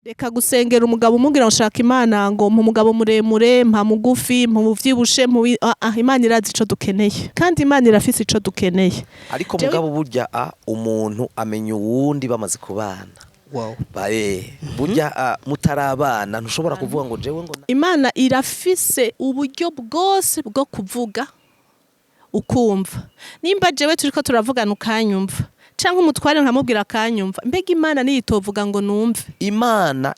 Reka gusengera umugabo umubwira ngo shaka Imana ngo mpa umugabo muremure, mpa mugufi, mpa muvyibushe, Imana irazi ico dukeneye kandi Imana irafise ico dukeneye. Ariko mugabo burya umuntu amenya uwundi bamaze kubana. Wow. Burya mutarabana ntushobora kuvuga ngo jewe ngo Imana irafise uburyo bwose bwo kuvuga ukumva. Nimba jewe turiko turavugana ukanyumva canke umutware nkamubwira akanyumva, mbega Imana niyitovuga ngo numve. Imana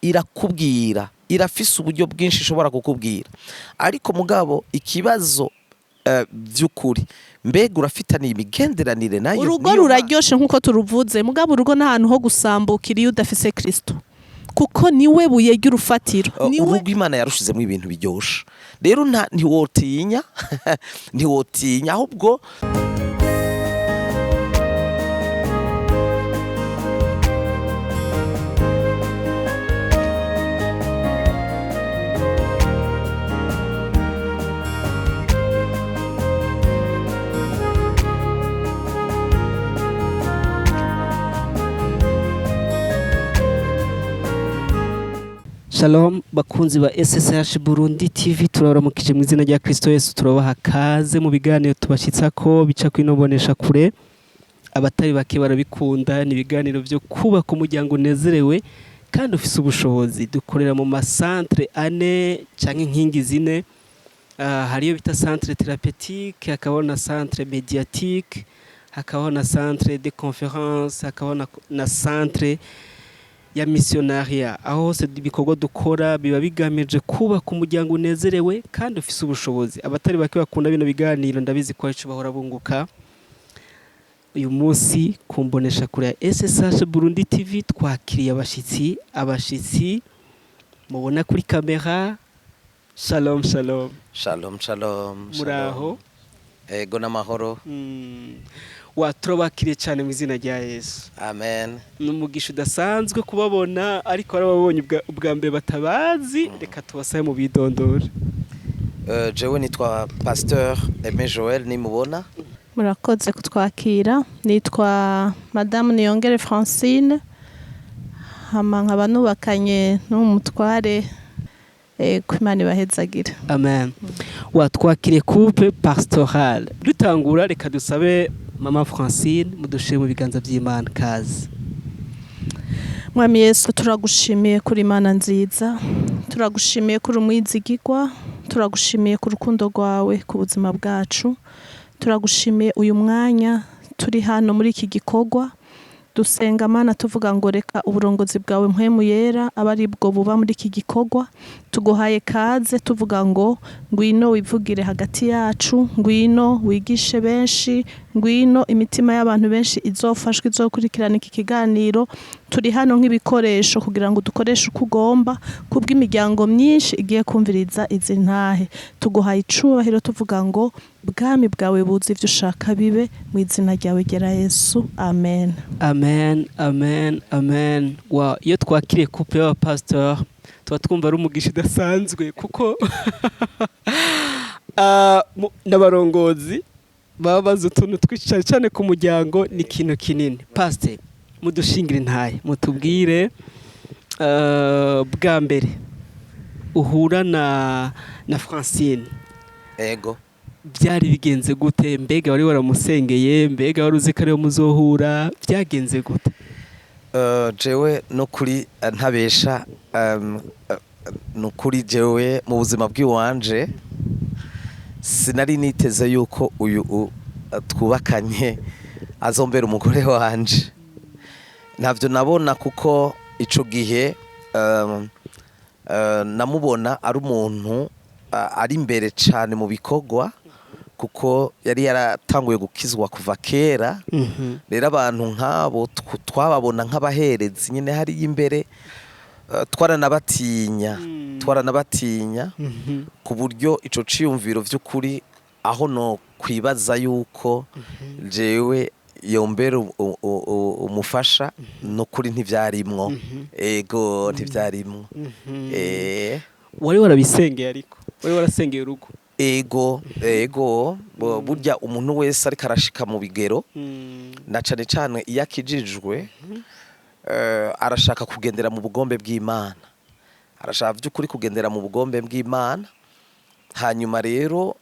irakubwira, irafise uburyo bwinshi ishobora kukubwira. Ariko mugabo ikibazo by'ukuri mbega urafitaniye imigenderanire nayo. Urugo ruraryoshe nkuko turuvuze, mugabo urugo n'ahantu ho gusambukira iyo udafise Kristo, kuko niwe buye ry'urufatiro. Urugo Imana yarushizemo ibintu biryoshe. Rero ntiwotinya ntiwotinya ahubwo Shalom bakunzi ba SSH Burundi TV, turabaramukije mu izina rya Kristo Yesu, turabaha kaze mu biganiro tubashitsako bica kwinobonesha kure. Abatari bake barabikunda, ni ibiganiro byo kubaka umuryango unezerewe kandi ufise ubushobozi. Dukorera mu masantre ane canke inkingi zine. Hariyo bita centre thérapeutique, hakabaho na centre médiatique, hakabaho na centre de conférence, hakabaho na centre ya missionaria. Aho hose ibikorwa dukora biba bigamije kubaka umuryango unezerewe kandi ufise ubushobozi. Abatari bake bakunda bino biganiro ndabizi ko ico bahora bunguka. Uyu munsi kumbonesha kuri ya SSH Burundi TV twakiriye abashitsi mubona kuri kamera. Shalom shalom. Shalom shalom. Muraho? Ego n'amahoro. Waturabakiriye cyane mu izina rya Yesu. Amen. Numugisha udasanzwe kubabona, ariko arababonye ubwa mbere batabazi, reka tubasaye mu bidondora. Jewe nitwa Pasteur Aimé Joël nimubona. Murakoze kutwakira. Nitwa Madame Niyongere Francine, hama nkaba nubakanye n'umutware Imana ibahezagira. Amen. Watwakiriye couple pastoral. Dutangura reka dusabe Mama Francine mudushire mu biganza by'Imana. Kazi. Mwami Yesu, turagushimiye kuri Imana nziza, turagushimiye kuri umwizigirwa, turagushimiye ku rukundo rwawe ku buzima bwacu, turagushimiye uyu mwanya turi hano muri iki gikorwa. Dusenga Mana tuvuga ngo reka uburongozi bwawe mpwemu yera abari bwo buba muri iki gikorwa. Tuguhaye kaze tuvuga ngo ngwino wivugire hagati yacu, ngwino wigishe benshi, ngwino imitima y'abantu benshi izofashwe izokurikirana iki kiganiro. Turi hano nk'ibikoresho kugira ngo dukoreshe uko ugomba, kubw'imiryango myinshi igiye kumviriza izi ntahe. Tuguhaye icubahiro tuvuga ngo bwami bwawe buze ivyo ushaka bibe mu izina ryawe gera Yesu. Amen. Amen, amen, amen. Wow, iyo twakiriye couple y'aba pastor tuba twumva ari umugisha udasanzwe, kuko n'abarongozi baba bazi utuntu twicaye cyane ku muryango. ni ikintu kinini. Pastor, mudushingire intahe, mutubwire bwa mbere uhura na Francine. Ego. Byari bigenze gute? Mbega wari waramusengeye? Mbega wari uzi ko ariyo muzohura? Byagenze gute? Jewe no kuri ntabesha, no kuri jewe mu buzima bw'iwanje sinari niteze yuko uyu twubakanye azombera umugore wanje. Ntabyo nabona, kuko ico gihe namubona ari umuntu ari imbere cyane mu bikorwa, kuko yari yaratanguye gukizwa kuva kera. Rero abantu nk'abo twababona nk'abaherezi nyine hari imbere, twaranabatinya ku buryo ico ciyumviro vy'ukuri aho no kwibaza yuko jewe yombera umufasha no kuri ntivyarimwo. Ego ntivyarimwo. Wari warabisengeye? Ariko wari warasengeye urugo? Ego burya umuntu wese ariko arashika mu bigero, na cane cane iyo akijijwe arashaka kugendera mu bugombe bw'Imana, arashaka by'ukuri kugendera mu bugombe bw'Imana. Hanyuma rero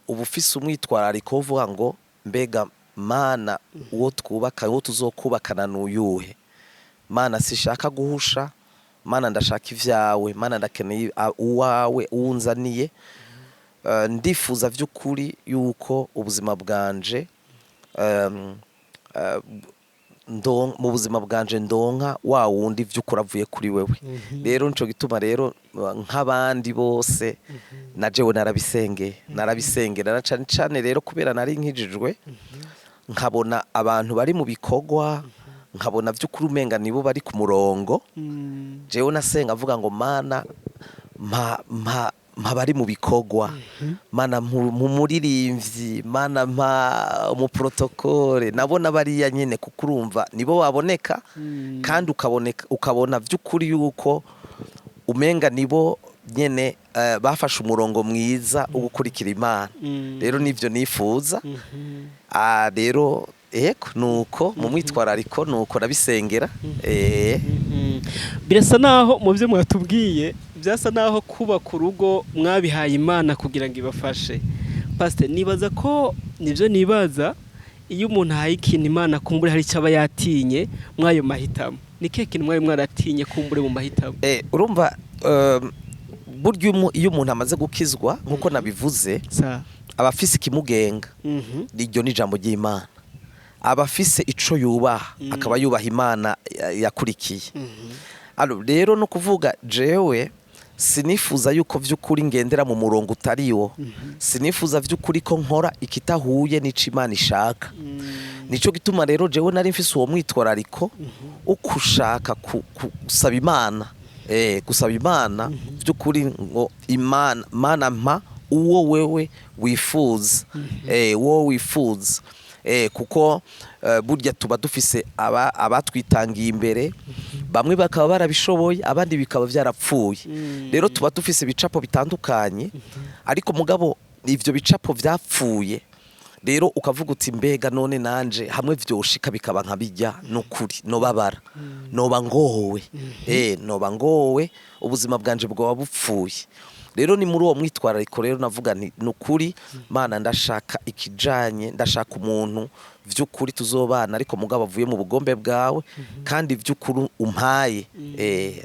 uba ufise umwitwarariko uvuga ngo mbega Mana uwo twubaka, uwo tuzokubakana n'uyuhe? Mana sishaka guhusha, Mana ndashaka ivyawe, Mana ndakeneye uwawe uwunzaniye. Ndifuza vy'ukuri yuko ubuzima bwanje mu buzima bwanje ndonka wa wundi vy'ukuri avuye kuri wewe. Rero nico gituma rero nk'abandi bose najewe narabisengera na cane cane rero kubera nari nkijijwe, nkabona abantu bari mu bikorwa, nkabona vy'ukuri umenga nibo bari ku murongo. Jewe nasenga avuga ngo Mana mpa bari mu bikorwa, Mana mu muririmvyi, Mana mpa mu protokole. Nabona bariya nyene kuko urumva nibo baboneka, kandi ukabona vy'ukuri yuko umenga nibo nyene bafashe umurongo mwiza wo gukurikira Imana. Rero nivyo nifuza. Rero nuko mu mwitwarariko nuko nabisengera. Birasa naho mu byo mwatubwiye byasa naho kubaka urugo mwabihaye Imana kugira ngo ibafashe. Pastor, nibaza ko nivyo nibaza, iyo umuntu ahaye ikintu Imana kumbure hari icyo aba yatinye mwayo mahitamo. Ni kihe kintu mwayo mwaratinye kumbure mu mahitamo? Urumva buryo iyo umuntu amaze gukizwa nkuko nabivuze, abafise ikimugenga iryo ni ijambo ry'Imana. Abafise ico yubaha akaba yubaha Imana yakurikiye. Rero no kuvuga jewe sinifuza yuko vy'ukuri ngendera mu murongo utariwo. Sinifuza vy'ukuri ko nkora ikitahuye n'ico Imana ishaka. Nico gituma rero jewe nari mfise uwo mwitwarariko ukushaka gusaba Imana, gusaba Imana vy'ukuri ngo Imana mpa uwo wewe wifuza, uwo wifuza. Kuko burya tuba dufise abatwitangiye imbere, bamwe bakaba barabishoboye, abandi bikaba vyarapfuye. Rero tuba dufise ibicapo bitandukanye, ariko mugabo ivyo bicapo vyapfuye. Rero ukavuga uti mbega none nanje hamwe vyoshika bikaba nka bijya n'ukuri nobabara, noba ngowe, noba ngowe, ubuzima bwanje bwoba bupfuye. Rero ni muri uwo mwitwarariko rero navuga nti nukuri Mana ndashaka ikijanye, ndashaka umuntu vy'ukuri tuzobana ariko mugabo avuye mu bugombe bwawe, kandi vy'ukuri umpaye.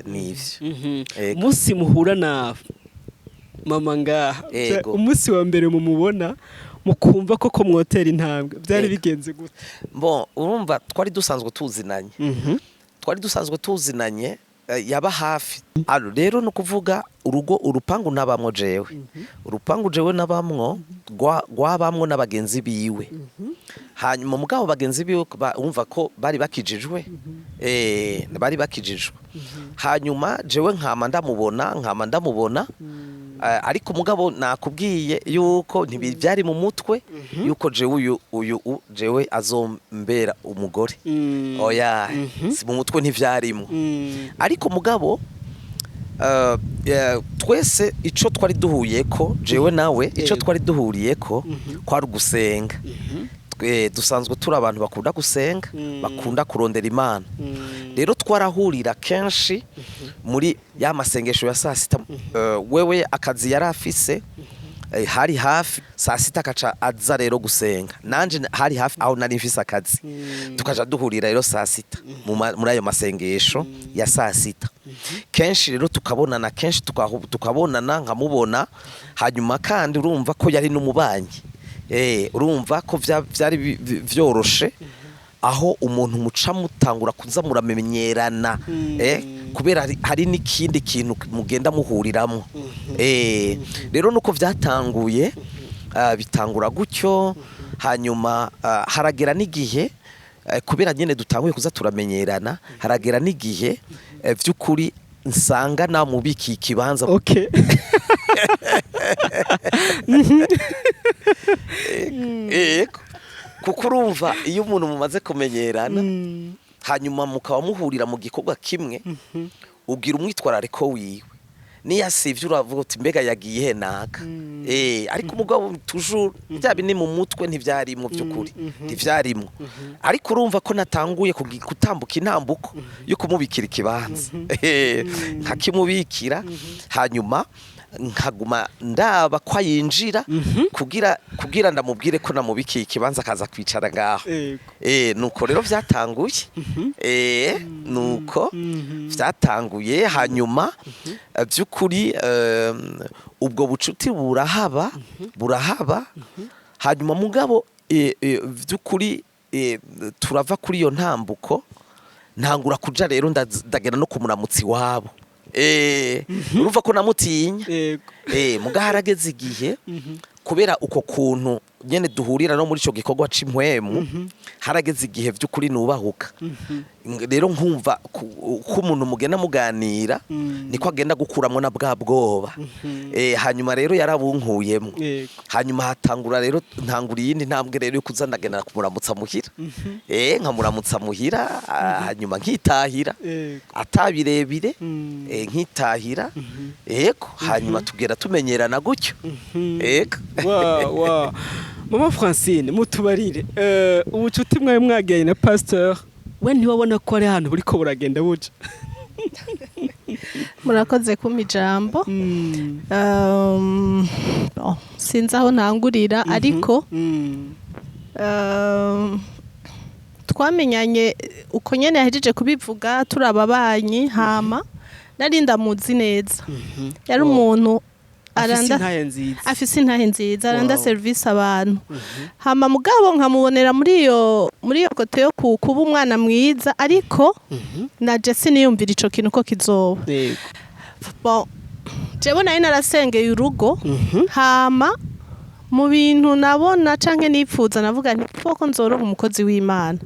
Nivyo umunsi muhura na mama ngaha, umunsi wa mbere mumubona mukumva koko mwotera intambwe, byari bigenze gute? Urumva twari dusanzwe tuzinanye, yaba hafi. Rero no kuvuga urupangu nabamwo jewe, urupangu jewe nabamwo gwabamwo n'abagenzi biwe. Hanyuma mugabo bagenzi biwe umva ko bari bakijijwe, bari bakijijwe. Hanyuma jewe nkama ndamubona, ariko mugabo nakubwiye yuko ntibyari mu mutwe yuko jewe jewe azombera umugore. Oya, si mu mutwe ntivyarimo. Ariko mugabo twese ico twari duhuriyeko, jewe nawe ico twari duhuriyeko kwari gusenga. Dusanzwe turi abantu bakunda gusenga, bakunda kurondera Imana. Rero twarahurira kenshi muri ya masengesho ya saa sita. Wewe akazi yari afise hari hafi saa sita akaca aza rero gusenga, nanje hari hafi aho nari mfise akazi. Tukaja duhurira rero saa sita muri ayo masengesho ya saa sita. Kenshi rero tukabonana, kenshi tukabonana nkamubona. Hanyuma kandi urumva ko yari n'umubanyi. Urumva ko vyari vyoroshe aho umuntu muca mutangura kuza muramenyerana, kubera hari n'ikindi kintu mugenda muhuriramo. Rero nuko vyatanguye, bitangura gutyo. Hanyuma haragera n'igihe, kubera nyene dutanguye kuza turamenyerana, haragera n'igihe vy'ukuri nsanga namubikiye ikibanza. Kuko urumva iyo umuntu mumaze kumenyerana, hanyuma mukaba muhurira mu gikorwa kimwe, ugira umwitwarariko wiwe. niyasivye uravuga uti mbega yagiye he naka ariko umugabo toujours bya bini mu mutwe ntivyarimwo by'ukuri ntivyarimwo ariko urumva ko natanguye gutambuka intambuko yo kumubikira ikibanza nkakimubikira hanyuma nkaguma ndaba kwa yinjira kugira ndamubwire ko namubikiye ikibanza akaza kwicara ngaho nuko rero vyatanguye nuko vyatanguye hanyuma by'ukuri ubwo bucuti burahaba hanyuma mugabo by'ukuri turava kuri iyo ntambuko ntangura kuja rero ndagenda no kumuramutsi wabo urumva ko namutinya mugaharageze igihe kubera uko kuntu nyene duhurira no muri ico gikorwa c'impwemu harageze igihe vy'ukuri nubahuka rero nkumva ko umuntu mugenda muganira niko agenda gukuramwo na bwa bwoba hanyuma rero yarabunkuyemo hanyuma hatangura rero ntangura iyindi ntambwe rero yo kuzandagenda kumuramutsa muhira nkamuramutsa muhira hanyuma nkitahira atabirebire nkitahira hanyuma tugera tumenyerana gutyo Mama Francine mutubarire ubucuti mwawe mwagiranye na pasteur we ntiwabona ko ari ahantu buriko buragenda buja murakoze kumpa ijambo sinzi aho ntangurira ariko twamenyanye uko nyene yahejeje kubivuga turi ababanyi hama nari ndamuzi neza yari umuntu afise intahe nziza aranda service abantu hama mugabo nkamubonera muri iyo kote yo kuba umwana mwiza ariko naje siniyumvira ico kintu ko kizoba jewe nari narasengeye urugo hama mu bintu nabona canke nipfuza navuga nti ko nzoronka umukozi w'Imana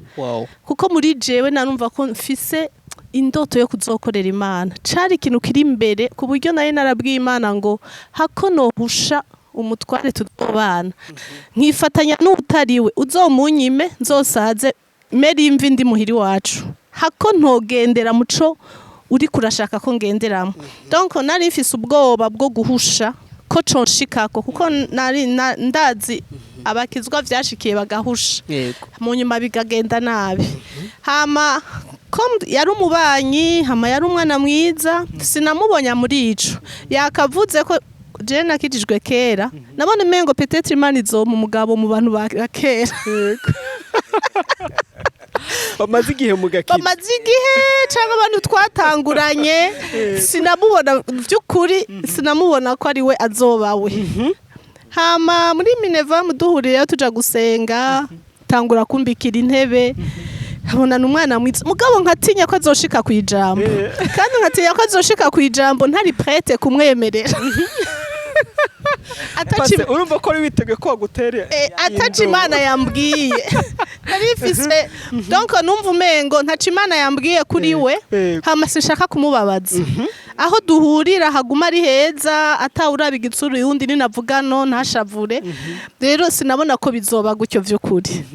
kuko muri jewe narumva ko mfise indoto yo kuzokorera Imana cari ikintu kiri imbere ku buryo naye narabwiye Imana ngo hako nohusha umutware tudobana nkifatanya n'utariwe uzomunyime nzosaze meri imvi ndi muhiri wacu hako ntogendera muco uri kurashaka ko ngenderamo donc nari mfise ubwoba bwo guhusha ko conshikako kuko nari ndazi abakizwa vyashikiye bagahusha mu nyuma bigagenda nabi hama yari umubanyi hama yari umwana mwiza sinamubonya muri ico yakavuze ko je nakijijwe kera nabone mengo peut-être Imana izoma umugabo mu bantu ba kera bamaze igihe mugakira bamaze igihe cyangwa abantu twatanguranye sinamubona by'ukuri sinamubona ko ari we azobawe hama muri Mineva muduhuriye tuja gusenga tangura kumbikira intebe habona n'umwana mwiza mugabo nkatinya ko azoshika kwijambo kandi nkatinya ko azoshika kwijambo ntari prête kumwemerera urumva ko witeguye ko wagutere ataci Imana yambwiye narifise donc numva umengo ntaci Imana yambwiye kuri we hama sinshaka kumubabaza aho duhurira haguma ari heza atawuraba igitsuru yundi ninavugano ntashavure rero sinabona ko bizoba gutyo vy'ukuri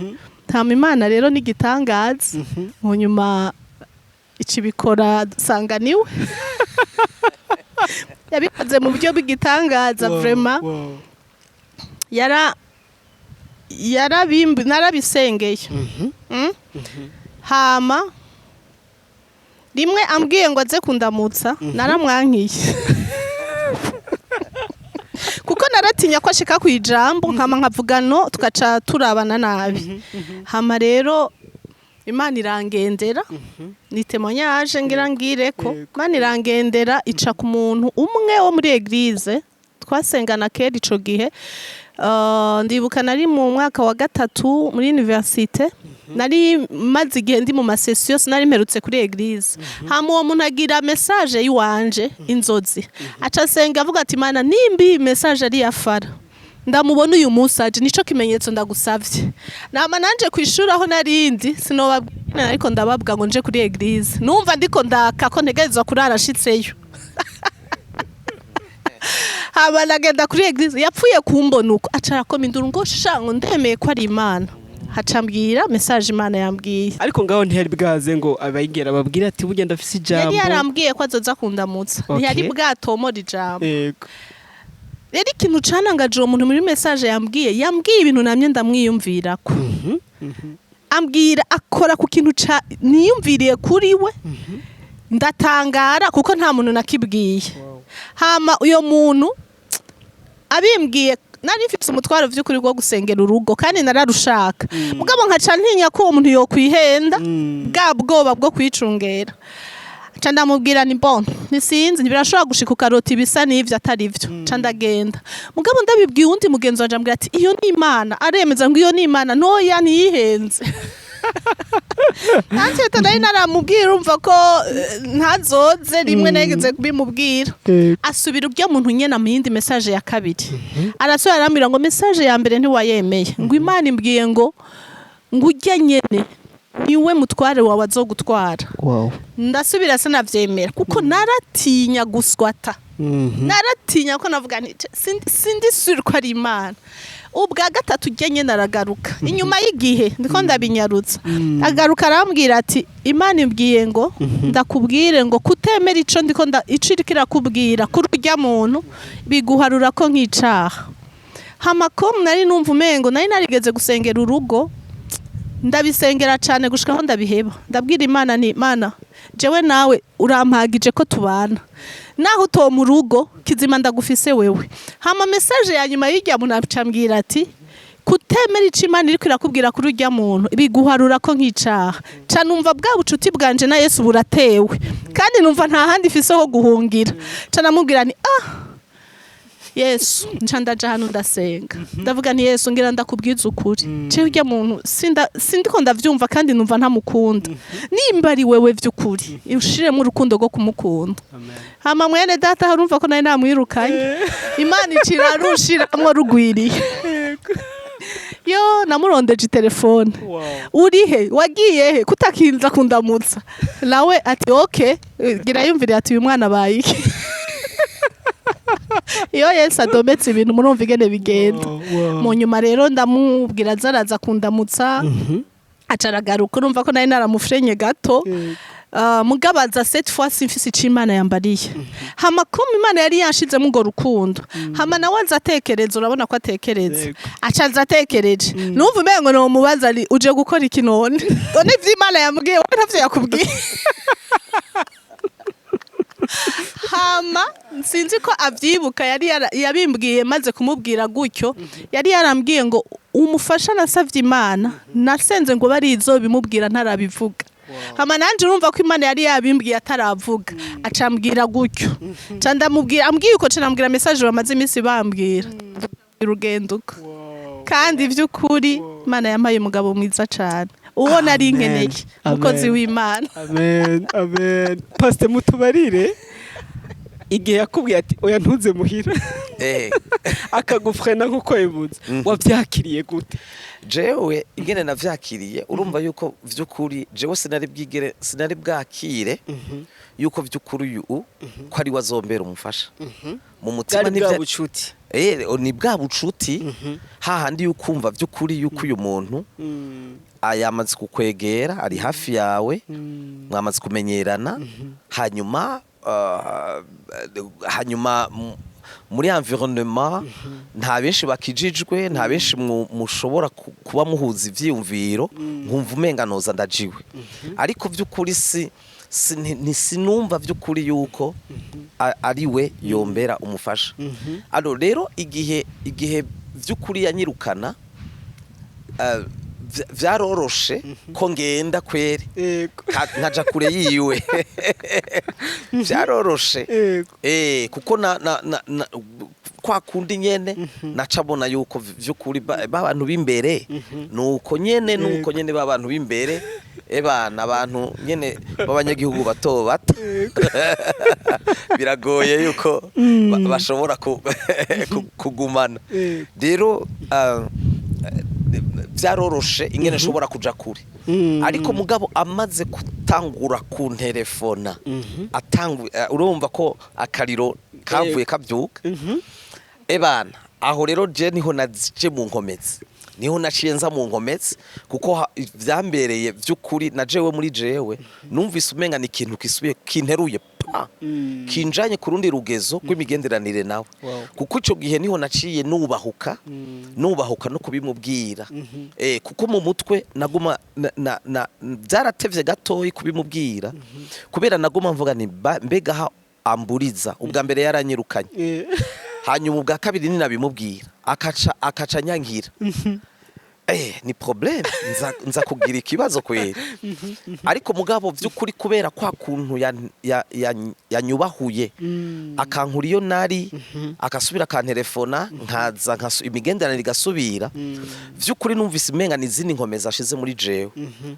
hama Imana rero nigitangaza mu nyuma ikibikora sanganiwe yabikoze mu buryo bw'igitangaza vraiment narabisengeye hama rimwe ambwiye ngo aze kundamutsa naramwankiye kuko naratinya ko ashika kwijambo nkama nkavugano tugaca turabana nabi hama rero Imana irangendera ni témoignage ngira ngire ko Imana irangendera ica ku muntu umwe wo muri église twasengana kera ico gihe ndibuka nari mu mwaka wa gatatu muri université nari maze igihe ndi mu masession sinari mperutse kuri église hama uwo muntu agira message yiwanje inzozi aca senga avuga ati Imana nimbi message ari yafara ndamubona uyu musaje nico kimenyetso ndagusavye nama nanje kwishura aho narindi sinobabwira ariko ndababwa ngo nje kuri église numva ndiko ndaka ko ntegerezwa kurara shitseyo haba nagenda kuri église yapfuye kumbona uko acara ko minduru ngo shango ndemeye ko ari Imana hacambwira message Imana yambwiye ariko ngaho ntiyari bwaze ngo abayigera babwire ati burya ndafise ijambo yari yarambwiye ko azoza kundamutsa ntiyari bwatomora ijambo yego rero ikintu canangaje uwo muntu muri message yambwiye ibintu namye ndamwiyumvirako ambwira akora ku kintu niyumviriye kuri we ndatangara kuko nta muntu nakibwiye hama uyo muntu abimbwiye nari mfite umutwaro vy'ukuri gwo gusengera urugo kandi nararushaka mugabo nkaca ntinya ko uwo muntu yokwihenda bwa bwoba bwo kwicungera ca ndamubwira ni bon nisinzi ntibirashobora gushika ukarota ibisa n'ivyo atari vyo ca ndagenda mugabo ndabibwiye uwundi mugenzi wanje ambwira ati iyo ni Imana aremeza ngo iyo ni Imana noya ntiyihenze nanjye nari naramubwira umva ko ntazoze rimwe negeze kubimubwira asubira ubyo muntu nyene mu yindi message ya kabiri arasubira arambwira ngo message ya mbere ntiwayemeye ngo Imana imbwiye ngo ujya nyene niwe mutware wawe azogutwara ndasubira sinavyemera kuko naratinya guswata naratinya ko navuga nti sindi sure ko ari Imana ubwa gatatu genye naragaruka inyuma y'igihe ndiko ndabinyarutsa agaruka arambwira ati Imana imbwiye ngo ndakubwire ngo kutemera ico ndiko icirikira kubwira kururya muntu biguharura ko nk'icaha hamakom nari numva umengo nari narigeze gusengera urugo ndabisengera cyane gushikaho ndabiheba ndabwira Imana ni Imana jewe nawe urampagije ko tubana naho uto mu rugo kizima ndagufise wewe hama message ya nyuma y'ijya muntu acambwira ati kutemera ico Imana iriko irakubwira kuri urya muntu biguharura ko nk'icaha ca numva bwa bucuti bwanje na Yesu buratewe kandi numva nta handi ifise ho guhungira ca namubwira ni Yesu nca ndaja hano ndasenga ndavuga ni Yesu ngira ndakubwiza ukuri cyo urya muntu sindiko ndavyumva kandi numva ntamukunda nimba ari wewe vy'ukuri ushiremo urukundo rwo kumukunda hama mwene data harumva ko nari namwirukanye Imana icirarushiramwo rugwiriye yo namurondeje telefone urihe wagiye he kutakinza kundamutsa nawe ati okay gira yumvire ati uyu mwana bayiki iyo Yesu adometse ibintu murumva igene bigenda mu nyuma rero ndamubwira zaraza kundamutsa acaragaruka urumva ko nari naramufrenye gato mugabaza cette fois simfise icimana yambariye hama kuma Imana yari yanshizemo ngo rukundo hama nawe azatekereza urabona ko atekereza acaza atekereje numva umengo no mubaza ari uje gukora iki none none vy'Imana yambwiye wowe ntavyo yakubwiye hama sinzi ko avyibuka yari yabimbwiye maze kumubwira gutyo yari yarambwiye ngo umufasha nasavye Imana nasenze ngo barizo bimubwira ntarabivuga hama nanje urumva ko Imana yari yabimbwiye ataravuga acambwira gutyo ca ndamubwira ambwiye uko ca ndamubwira message bamaze iminsi bambwira urugendo kandi vy'ukuri Imana yampaye umugabo mwiza cane uwo nari nkeneye umukozi w'Imana amen amen Pastor mutubarire igihe yakubwiye ati oya ntuze muhira akagufrena nkuko yibuze wavyakiriye gute jewe ingene navyakiriye urumva yuko vy'ukuri jewe sinari bwakire yuko vy'ukuri uyu ko ari wazombera umufasha mu mutima ni bwa bucuti ni bwa bucuti hahandi yukumva vy'ukuri yuko uyu muntu ayamaze kukwegera ari hafi yawe mwamaze kumenyerana hanyuma muri environnement nta benshi bakijijwe nta benshi mushobora kuba muhuza ivyiyumviro nkumva umenga noza ndajiwe ariko vy'ukuri sinumva vy'ukuri yuko ari we yombera umufasha rero igihe vy'ukuri yanyirukana vyaroroshe ko ngenda kweri nkaja kure yiwe vyaroroshe kuko kwa kundi nyene nacabona yuko vy'ukuri babantu b'imbere nuko nyene babantu b'imbere ebana abantu nyene b'abanyagihugu bato biragoye yuko bashobora kugumana rero vyaroroshe ingene nshobora kuja kure ariko mugabo amaze gutangura ku telefona urumva ko akariro kavuye kavyuka ebana aho rero je niho naje mu nkomezi niho naciye nza mu nkomezi kuko vyambereye vy'ukuri na jewe muri jewe numvise umenga ni ikintu kisubiye kinteruye kinjanye ku rundi rugezo rw'imigenderanire nawe kuko ico gihe niho naciye nubahuka no kubimubwira kuko mu mutwe naguma byaratevye gatoyi kubimubwira kubera naguma mvuga ni mbega ha amburiza ubwa mbere yaranyirukanye hanyuma ubwa kabiri ninabimubwira akaca nyangira ni problème nza kugira ikibazo kwera ariko mugabo vy'ukuri kubera kwa kuntu yanyubahuye akankura iyo nari akasubira akantelefona nkaza imigenderanire igasubira vy'ukuri numvise imenga n'izindi nkomeza ashize muri jewe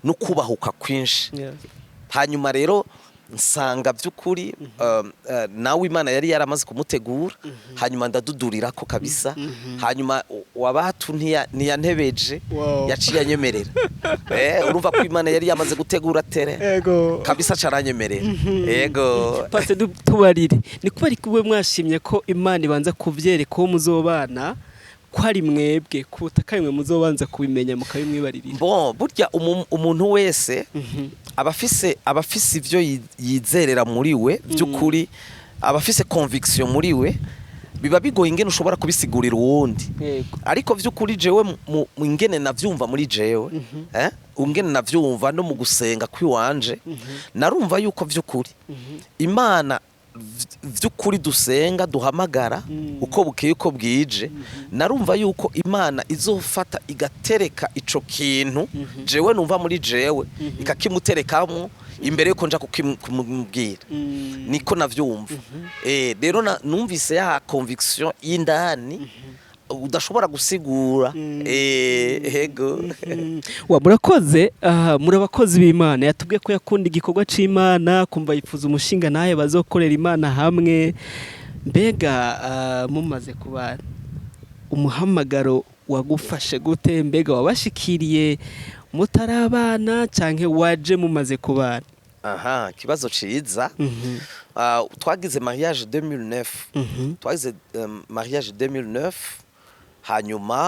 no kubahuka kwinshi hanyuma rero nsanga vy'ukuri nawe Imana yari yaramaze kumutegura hanyuma ndadudurira ko kabisa hanyuma wabatu ntiyantebeje yaciye anyemerera urumva ko Imana yari yamaze gutegura tere kabisa caranyemerera yego Pastor tubarire ni kubera kuwe mwashimye ko Imana ibanza kuvyereka ko muzobana ko ari mwebwe kutakayimwe muzobanza kubimenya mukabimwibaririra bon burya umuntu wese abafise ivyo yizerera muri we by'ukuri abafise conviction muri we biba bigoye ingene ushobora kubisigurira uwundi ariko vy'ukuri jewe mu ingene navyumva muri jewe ungene navyumva no mu gusenga kwiwanje narumva yuko vy'ukuri Imana vy'ukuri dusenga duhamagara uko bukeye uko bwije narumva yuko Imana izofata igatereka ico kintu jewe numva muri jewe ikakimuterekamwo imbere yuko nja kumubwira niko navyumva rero numvise ya conviction y'indani udashobora gusigura hego murakoze muri abakozi b'Imana yatubwiye ko yakunda igikorwa c'Imana kumva yifuza umushinga naye bazokorera Imana hamwe mbega mumaze kubana umuhamagaro wagufashe gute mbega wabashikiriye mutarabana canke waje mumaze kubana kibazo ciza twagize mariage 2009 hanyuma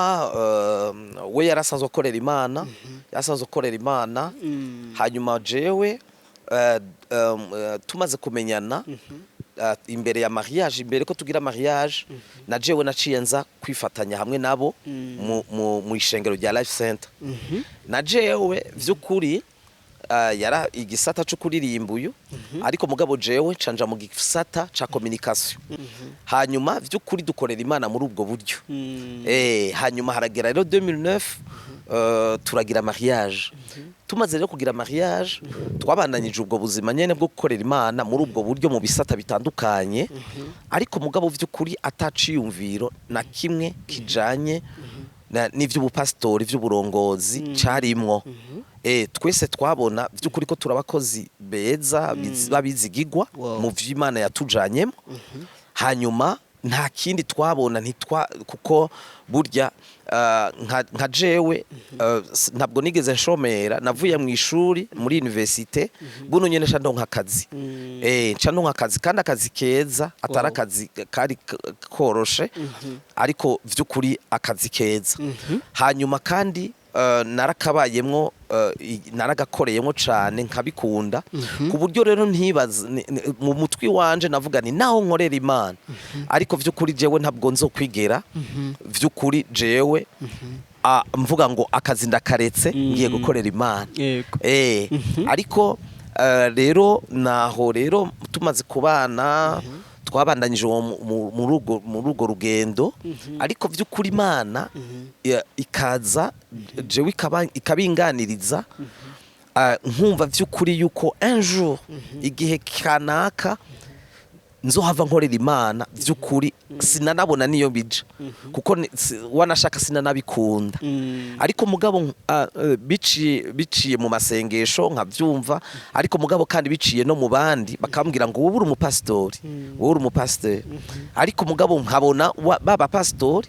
we yarasanzwe akorera Imana hanyuma jewe tumaze kumenyana imbere ya mariage imbere ko tugira mariage na jewe naciye nza kwifatanya hamwe nabo mu ishengero rya Life Center na jewe vy'ukuri yara igisata cyo kuririmba uyu ariko mugabo jewe canja mu gisata ca communication hanyuma vy'ukuri dukorera Imana muri ubwo buryo hanyuma haragera rero 2009 turagira mariage tumaze rero kugira mariage twabandanyije ubwo buzima nyene bwo gukorera Imana muri ubwo buryo mu bisata bitandukanye ariko mugabo vy'ukuri ataciyumviro na kimwe kijanye n'ivy'ubupastori vy'uburongozi carimwo twese twabona vy'ukuri ko turabakozi beza babizigigwa mu vy'Imana yatujanyemo hanyuma nta kindi twabona kuko burya nka jewe ntabwo nigeze nshomera navuye mu ishuri muri universite buno nyene nca ndonka akazi nca ndonka akazi kandi akazi keza atari akazi kari koroshe ariko vy'ukuri akazi keza hanyuma kandi narakabayemwo naragakoreyemwo cane nkabikunda ku buryo rero ntibaza mu mutwi wanje navuga ni naho nkorera Imana ariko vy'ukuri jewe ntabwo nzokwigera vy'ukuri jewe mvuga ngo akazi ndakaretse ngiye gukorera Imana ariko rero naho rero tumaze kubana twabandanyije muri urwo rugendo ariko vy'ukuri Imana ikaza jewe ikabinganiriza nkumva vy'ukuri yuko un jour igihe kanaka nzohava nkorera Imana vy'ukuri sinanabona niyo bija kuko wanashaka sinanabikunda ariko mugabo biciye mu masengesho nkavyumva ariko mugabo kandi biciye no mu bandi bakambwira ngo wowe uri umupastori ariko mugabo nkabona baba pastori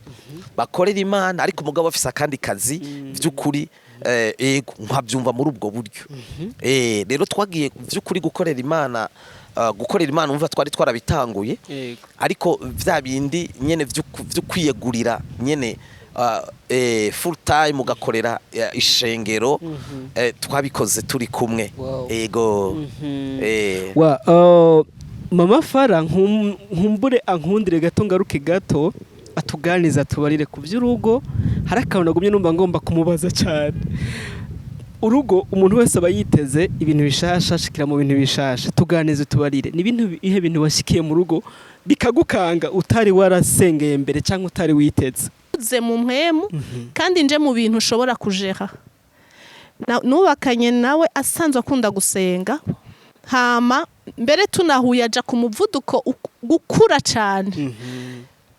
bakorera Imana ariko mugabo afise akandi kazi vy'ukuri nkabyumva muri ubwo buryo rero twagiye vy'ukuri gukorera Imana umva twari twarabitanguye ariko vya bindi nyene vyo kwiyegurira nyene full time ugakorera ishengero twabikoze turi kumwe ego mama Fara nkumbure ankundire gato ngaruke gato atuganiza tubarire ku by'urugo hari akantu nagumye numva ngomba kumubaza cyane urugo umuntu wese aba yiteze ibintu bishasha shikira mu bintu bishasha tuganize tubarire ni ibintu ihe bintu washikiye mu rugo bikagukanga utari warasengeye mbere cyangwa utari witeze ze mu mpemu kandi nje mu bintu ushobora kujera nubakanye nawe asanzwe akunda gusenga hama mbere tunahuye aja ku muvuduko gukura cyane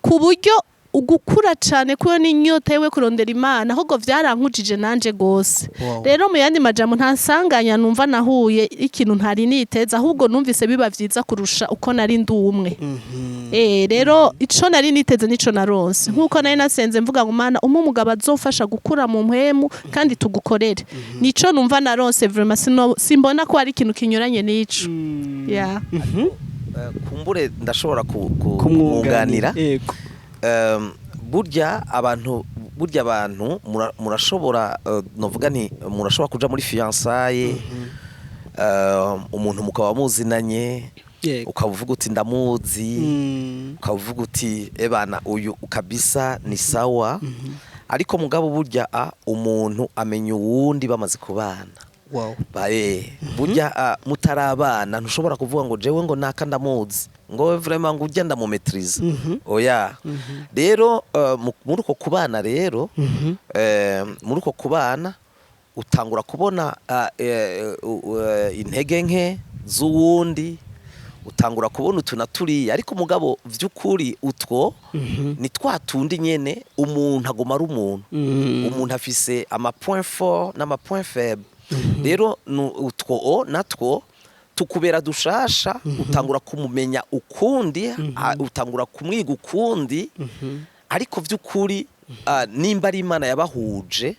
ku buryo ugukura cyane kuyo n'inyota yewe kurondera Imana ahubwo vyarankujije nanje gose rero mu yandi majambo ntasanganya numva nahuye ikintu ntari niteza ahubwo numvise biba vyiza kurusha uko nari ndumwe rero ico nari niteze nico naronse nkuko nari nasenze mvuga ngo Mana umugabo azofasha gukura mu mpemu kandi tugukorere nico numva naronse vraiment simbona ko ari ikintu kinyuranye n'ico kumbure ndashobora kumwunganira burya abantu murashobora novuga nti murashobora kuja muri fiançailles umuntu mukaba muzinanye ukavuga uti ndamuzi ukavuga uti ebana uyu kabisa ni sawa ariko mugabo burya umuntu amenya uwundi bamaze kubana burya mutarabana ntushobora kuvuga ngo jewe ngo naka ndamuzi ngo vraiment ngo ujya ndamumetrize oya rero muri uko kubana rero muri uko kubana utangura kubona intege nke z'uwundi utangura kubona utunaturiye ariko mugabo vy'ukuri utwo ni twatundi nyene umuntu agoma ari umuntu afise ama point fort n'ama point faible rero utwo natwo tukubera dushasha utangura kumumenya ukundi utangura kumwiga ukundi ariko vy'ukuri nimba ari Imana yabahuje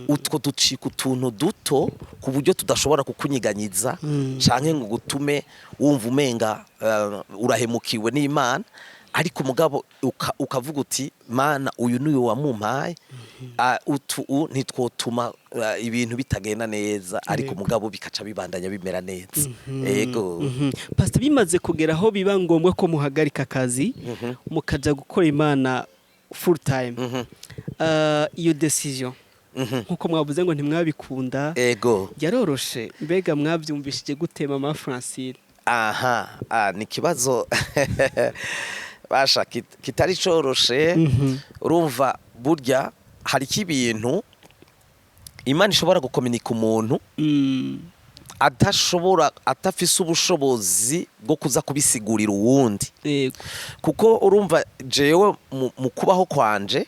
utwo ducika utuntu duto ku buryo tudashobora kukunyiganyiza canke ngo gutume wumva umenga urahemukiwe n'Imana ariko mugabo ukavuga uti Mana uyu niwe wamumpaye ntitwotuma ibintu bitagenda neza ariko mugabo bikaca bibandanya bimera neza yego Pastor bimaze kugera aho biba ngombwa ko muhagarika akazi mukaja gukora Imana full time iyo decision nkuko mwavuze ngo ntimwabikunda yego yaroroshe mbega mwavyumvishije gute mama Francine ni kibazo basha kitari coroshe urumva burya hari kibintu Imana ishobora gukomunika umuntu atafise ubushobozi bwo kuza kubisigurira uwundi kuko urumva jewe mu kubaho kwanje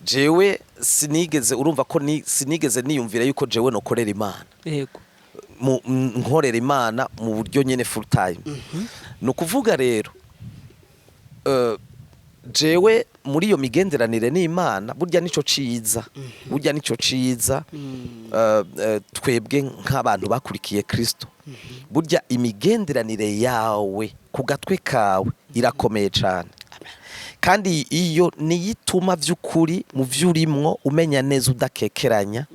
jewe sinigeze urumva ko sinigeze niyumvira yuko jewe nokorera Imana nkorera Imana mu buryo nyene full time no kuvuga rero jewe muri iyo migenderanire n'Imana burya nico ciza twebwe nk'abantu bakurikiye Kristo burya imigenderanire yawe ku gatwe kawe irakomeye cyane kandi iyo niyituma vy'ukuri mu vyurimwo umenya neza udakekeranya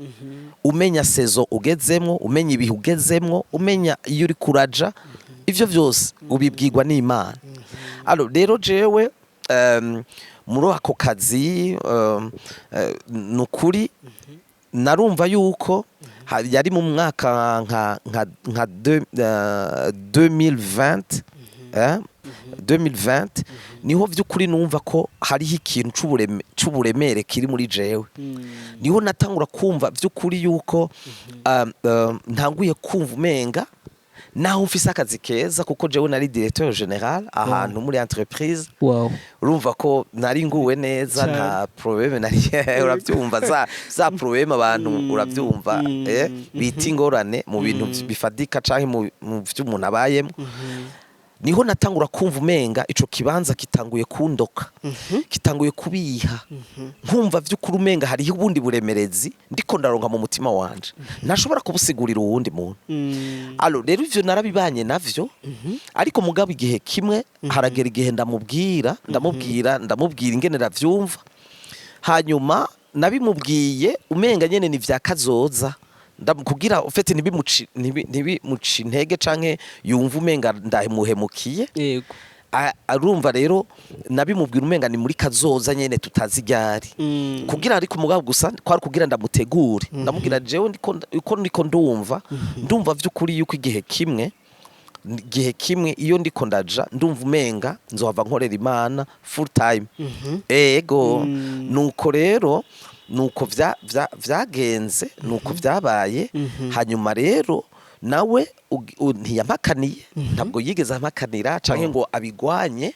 umenya sezo ugezemwo umenya ibihe ugezemwo umenya iyo uri kuraja ivyo vyose ubibwirwa n'Imana rero jewe muri ako kazi nukuri narumva yuko yari mu mwaka nka 2020 niho vy'ukuri numva ko hariho ikintu c'uburemere kiri muri jewe niho natangura kumva vy'ukuri yuko ntanguye kumva umenga naho mfise akazi keza kuko jewe nari directeur general ahantu muri entreprise urumva ko nari nguwe neza nta problème nari uravyumva za problème abantu uravyumva biti ngorane mu bintu bifadika canke mu vy'umuntu abayemo niho natangura kumva umenga ico kibanza kitanguye kundoka kitanguye kubiha nkumva vy'ukuri umenga hariho ubundi buremerezi ndiko ndaronka mu mutima wanje ntashobora kubusigurira uwundi muntu rero ivyo narabibanye navyo ariko mugabo igihe kimwe haragera igihe ndamubwira ingene ravyumva hanyuma nabimubwiye umenga nyene ni vya kazoza kugira ufite ntibimuci intege canke yumva umenga ndamuhemukiye yego arumva rero nabimubwira umenga ni muri kazoza nyene tutazi ryari kugira ariko umugabo gusa kwari kugira ndamutegure ndamubwira jewe ndiko ndumva vy'ukuri yuko igihe kimwe iyo ndiko ndaja ndumva umenga nzohava nkorera Imana full time ego nuko rero nuko vyagenze nuko vyabaye hanyuma rero nawe ntiyampakaniye ntabwo yigeze ampakanira canke ngo abigwanye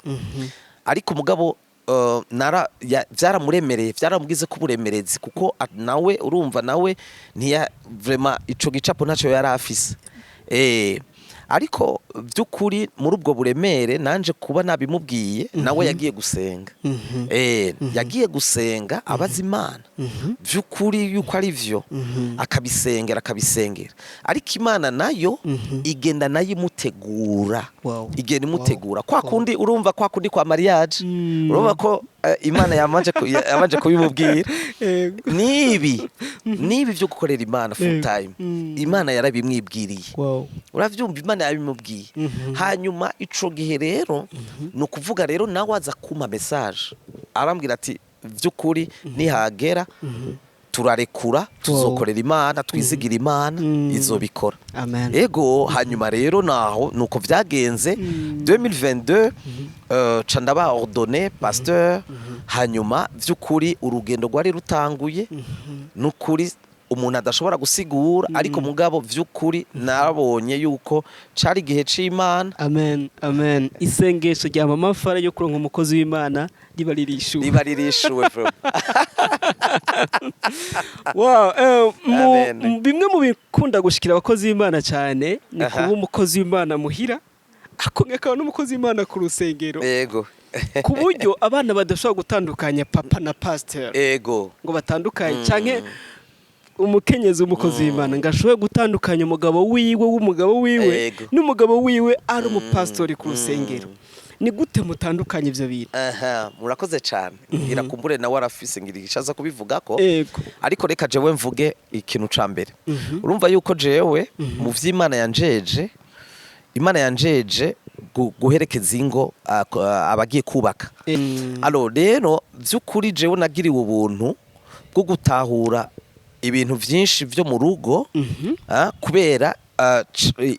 ariko umugabo vyaramuremereye vyaramugize ko uburemerezi kuko nawe urumva nawe vraiment ico gicapo ntaco yari afise ariko by'ukuri muri ubwo buremere nanje kuba nabimubwiye nawe yagiye gusenga yagiye gusenga abaza Imana by'ukuri yuko ari vyo akabisengera ariko Imana nayo igenda nayo imutegura igenda imutegura kwa kundi urumva kwa kundi kwa mariage urumva ko Imana yamanje kubimubwira nibi byo gukorera Imana full time Imana yarabimwibwiriye uravyumva Imana yabimubwiye hanyuma ico gihe rero no kuvuga rero nawe aza kuma message arambwira ati vy'ukuri nihagera turarekura tuzokorera Imana twizigira Imana izobikora ego hanyuma rero naho nuko vyagenze 2022 candaba ordonné pasteur hanyuma vy'ukuri urugendo rwari rutanguye nukuri umuntu adashobora gusigura ariko mugabo vy'ukuri narabonye yuko cari igihe c'Imana amen isengesho rya mama Fara yo kuronka umukozi w'Imana ribaririshuwe bimwe mu bikunda gushikira abakozi b'Imana cyane ni kuba umukozi w'Imana muhira akongeka n'umukozi w'Imana ku rusengero yego ku buryo abana badashobora gutandukanya papa na pastor yego ngo batandukanye canke umukenyezi umukozi w'Imana ngashoboye gutandukanya umugabo wiwe n'umugabo wiwe ari umupastori ku rusengero ni gute mutandukanye ivyo bintu murakoze cyane ngira kumbure nawe arafise ngira igishaza kubivuga ko ariko reka jewe mvuge ikintu ca mbere urumva yuko jewe mu vy'Imana yanjeje Imana yanjeje guherekeza ingo abagiye kubaka rero vy'ukuri jewe nagiriwe ubuntu bwo gutahura ibintu vyinshi vyo mu rugo kubera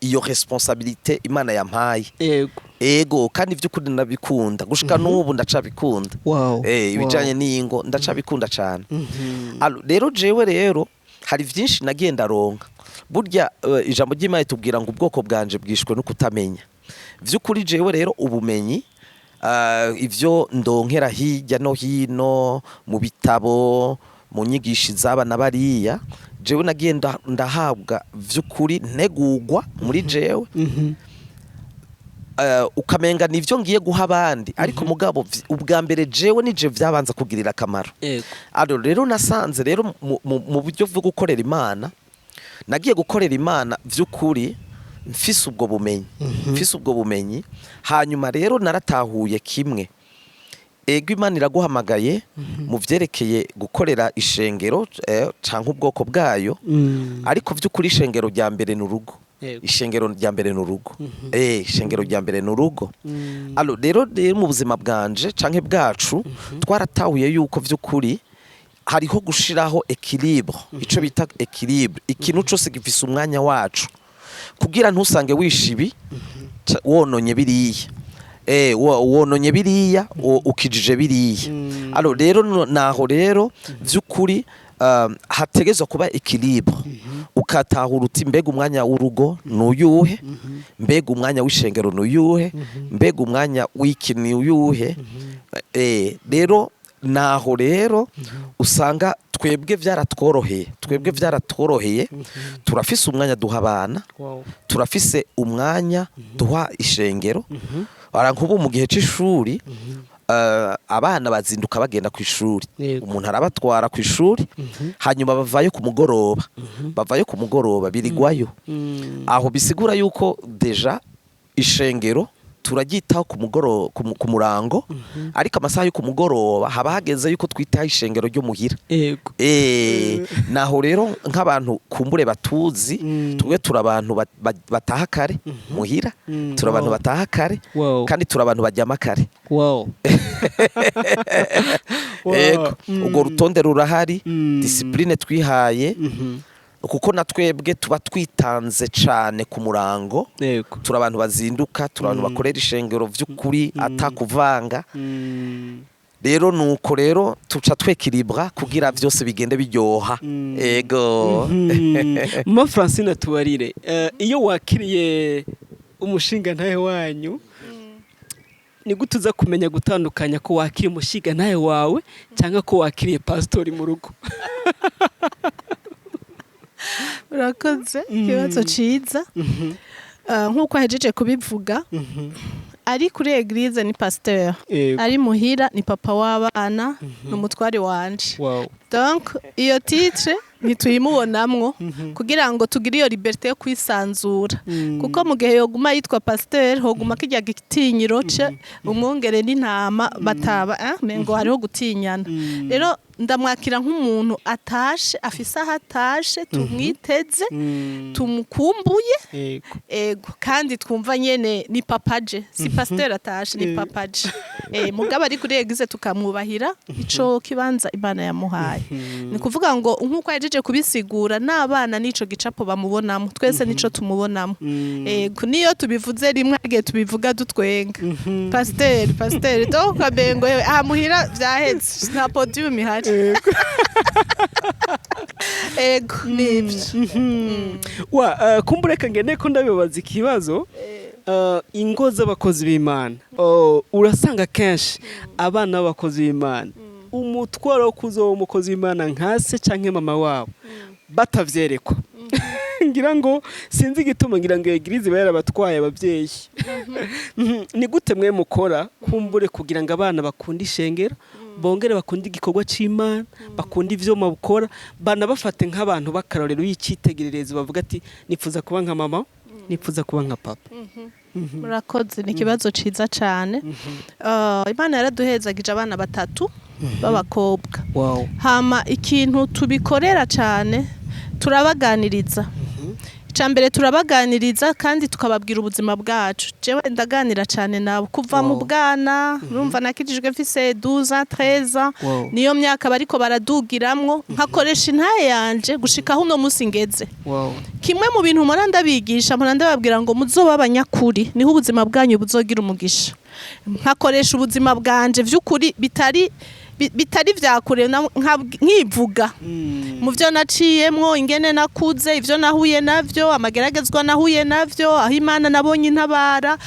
iyo responsabilité Imana yampaye ego kandi vy'ukuri nabikunda gushika n'ubu ndacabikunda ibijanye n'ingo ndacabikunda cyane rero jewe rero hari vyinshi nagenda ronka burya ijambo ry'Imana tubwira ngo ubwoko bwanje bwishwe no kutamenya vy'ukuri jewe rero ubumenyi ivyo ndonkera hirya no hino mu bitabo mu nyigishi z'abana bariya jewe nagenda ndahabwa vy'ukuri ntegurwa muri jewe ukamenga nivyo ngiye guha abandi ariko mugabo ubwa mbere jewe nije vyabanza kugirira akamaro rero nasanze rero mu buryo bwo gukorera Imana nagiye gukorera Imana vy'ukuri mfise ubwo bumenyi hanyuma rero naratahuye kimwe ego Imana iraguhamagaye mu vyerekeye gukorera ishengero canke ubwoko bwayo ariko vy'ukuri ishengero rya mbere n'urugo ishengero rya mbere n'urugo ishengero rya mbere n'urugo rero mu buzima bwanje canke bwacu twaratahuye yuko vy'ukuri hariho gushiraho équilibre ico bita équilibre ikintu cose gifise umwanya wacu kugira ntusange wishibi wononye biriya wononye biriya ukijije biriya rero naho rero vy'ukuri hategezwa kuba équilibre ukatahura uti mbega umwanya w'urugo nuyuhe mbega umwanya w'ishengero nuyuhe mbega umwanya w'iki nuyuhe rero naho rero usanga twebwe vyaratworoheye turafise umwanya duha abana turafise umwanya duha ishengero nkubu mu gihe c'ishuri abana bazinduka bagenda ku ishuri umuntu arabatwara ku ishuri hanyuma bavayo ku mugoroba birigwayo aho bisigura yuko deja ishengero turagitaho ku murango ariko amasaha yo ku mugoroba haba hageze yuko twitaho ishengero ryo muhira yego naho rero nk'abantu kumbure batuzi twe turabantu bataha kare muhira turabantu bataha kare kandi turabantu bajyama kare yego ubwo rutonde rurahari discipline twihaye kuko natwebwe tuba twitanze cyane ku murango turi abantu bazinduka turi abantu bakorera ishengero vy'ukuri atakuvanga rero nuko rero tuca twekiribwa kugira vyose bigende biryoha ego Mama Francine tubarire iyo wakiriye umushinga ntahe wanyu ni gute uza kumenya gutandukanya ko wakiriye umushinga ntahe wawe cyangwa ko wakiriye pastori mu rugo urakoze ikibazo ciza nk'uko ahejeje kubivuga ari kuri eglise ni pasteur ari muhira ni papa w'abana n'umutware wanje donc iyo titre ntituyimubonamwo kugira ngo tugire iyo liberté yo kwisanzura kuko mu gihe yoguma yitwa pasteur hoguma kijya gitinyiro ce umwongere n'intama bataba mengo hariho gutinyana rero ndamwakira nk'umuntu atashe afise aho atashe tumwiteze tumukumbuye ego kandi twumva nyene ni papaje si pasteur atashe ni papaje mugabo ari kuri eglise tukamwubahira ico kibanza Imana yamuhaye ni kuvuga ngo nkuko yajeje kubisigura n'abana nico gicapo bamubonamo twese nico tumubonamo ego niyo tubivuze rimwe agiye tubivuga dutwenga pasteur donc abengo amuhira vyahetse nta podium ihari ego nibyo kumbureka ngene ko ndabibaza ikibazo ingo z'abakozi b'Imana urasanga kenshi abana b'abakozi b'Imana umutwaro wo kuzoba umukozi w'Imana nkase canke mama wabo batavyerekwa ngira ngo sinzi igituma ngira ngo eglise bayarabatwaye abavyeyi ni gute mwe mukora kumbure kugira ngo abana bakunda ishengero bongere bakunda igikorwa c'Imana bakunda ivyo mabukora bana bafate nk'abantu bakarorero y'icitegererezo bavuga ati nipfuza kuba nka mama nipfuza kuba nka papa murakoze ni ikibazo ciza cyane Imana yaraduhezagije abana batatu b'abakobwa hama ikintu tubikorera cyane turabaganiriza icambere turabaganiriza kandi tukababwira ubuzima bwacu jewe ndaganira cyane nabo kuva mu bwana urumva nakijijwe mfise 12 13 niyo myaka bariko baradugiramwo nkakoresha intaye yanje gushika huno musi ngeze kimwe mu bintu mpora ndabigisha mpora ndababwira ngo muzoba abanyakuri niho ubuzima bwanyu buzogira umugisha nkakoresha ubuzima bwanje vy'ukuri bitari vyakure nkivuga mu byo naciyemwo ingene nakuze ivyo nahuye navyo amageragezwa nahuye navyo aho Imana nabonye intabara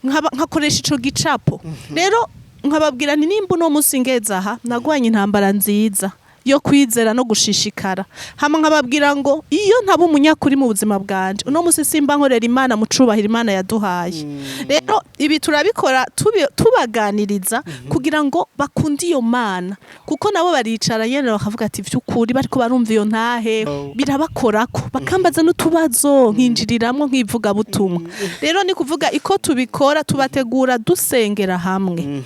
nkakoresha ico gicapo rero nkababwira nti nimba no musingeza aha nagwanye intambara nziza yo kwizera no gushishikara hama nkababwira ngo iyo ntaba umunyakuri mu buzima bwanje uno musi simba nkorera Imana mucubahira Imana yaduhaye rero ibi turabikora tubaganiriza kugira ngo bakunde iyo Mana kuko nabo baricara nyene bakavuga ati vy'ukuri bariko barumva iyo ntahe birabakorako bakambaza n'utubazo nkinjiriramwo nkivuga butumwa rero ni kuvuga iko tubikora tubategura dusengera hamwe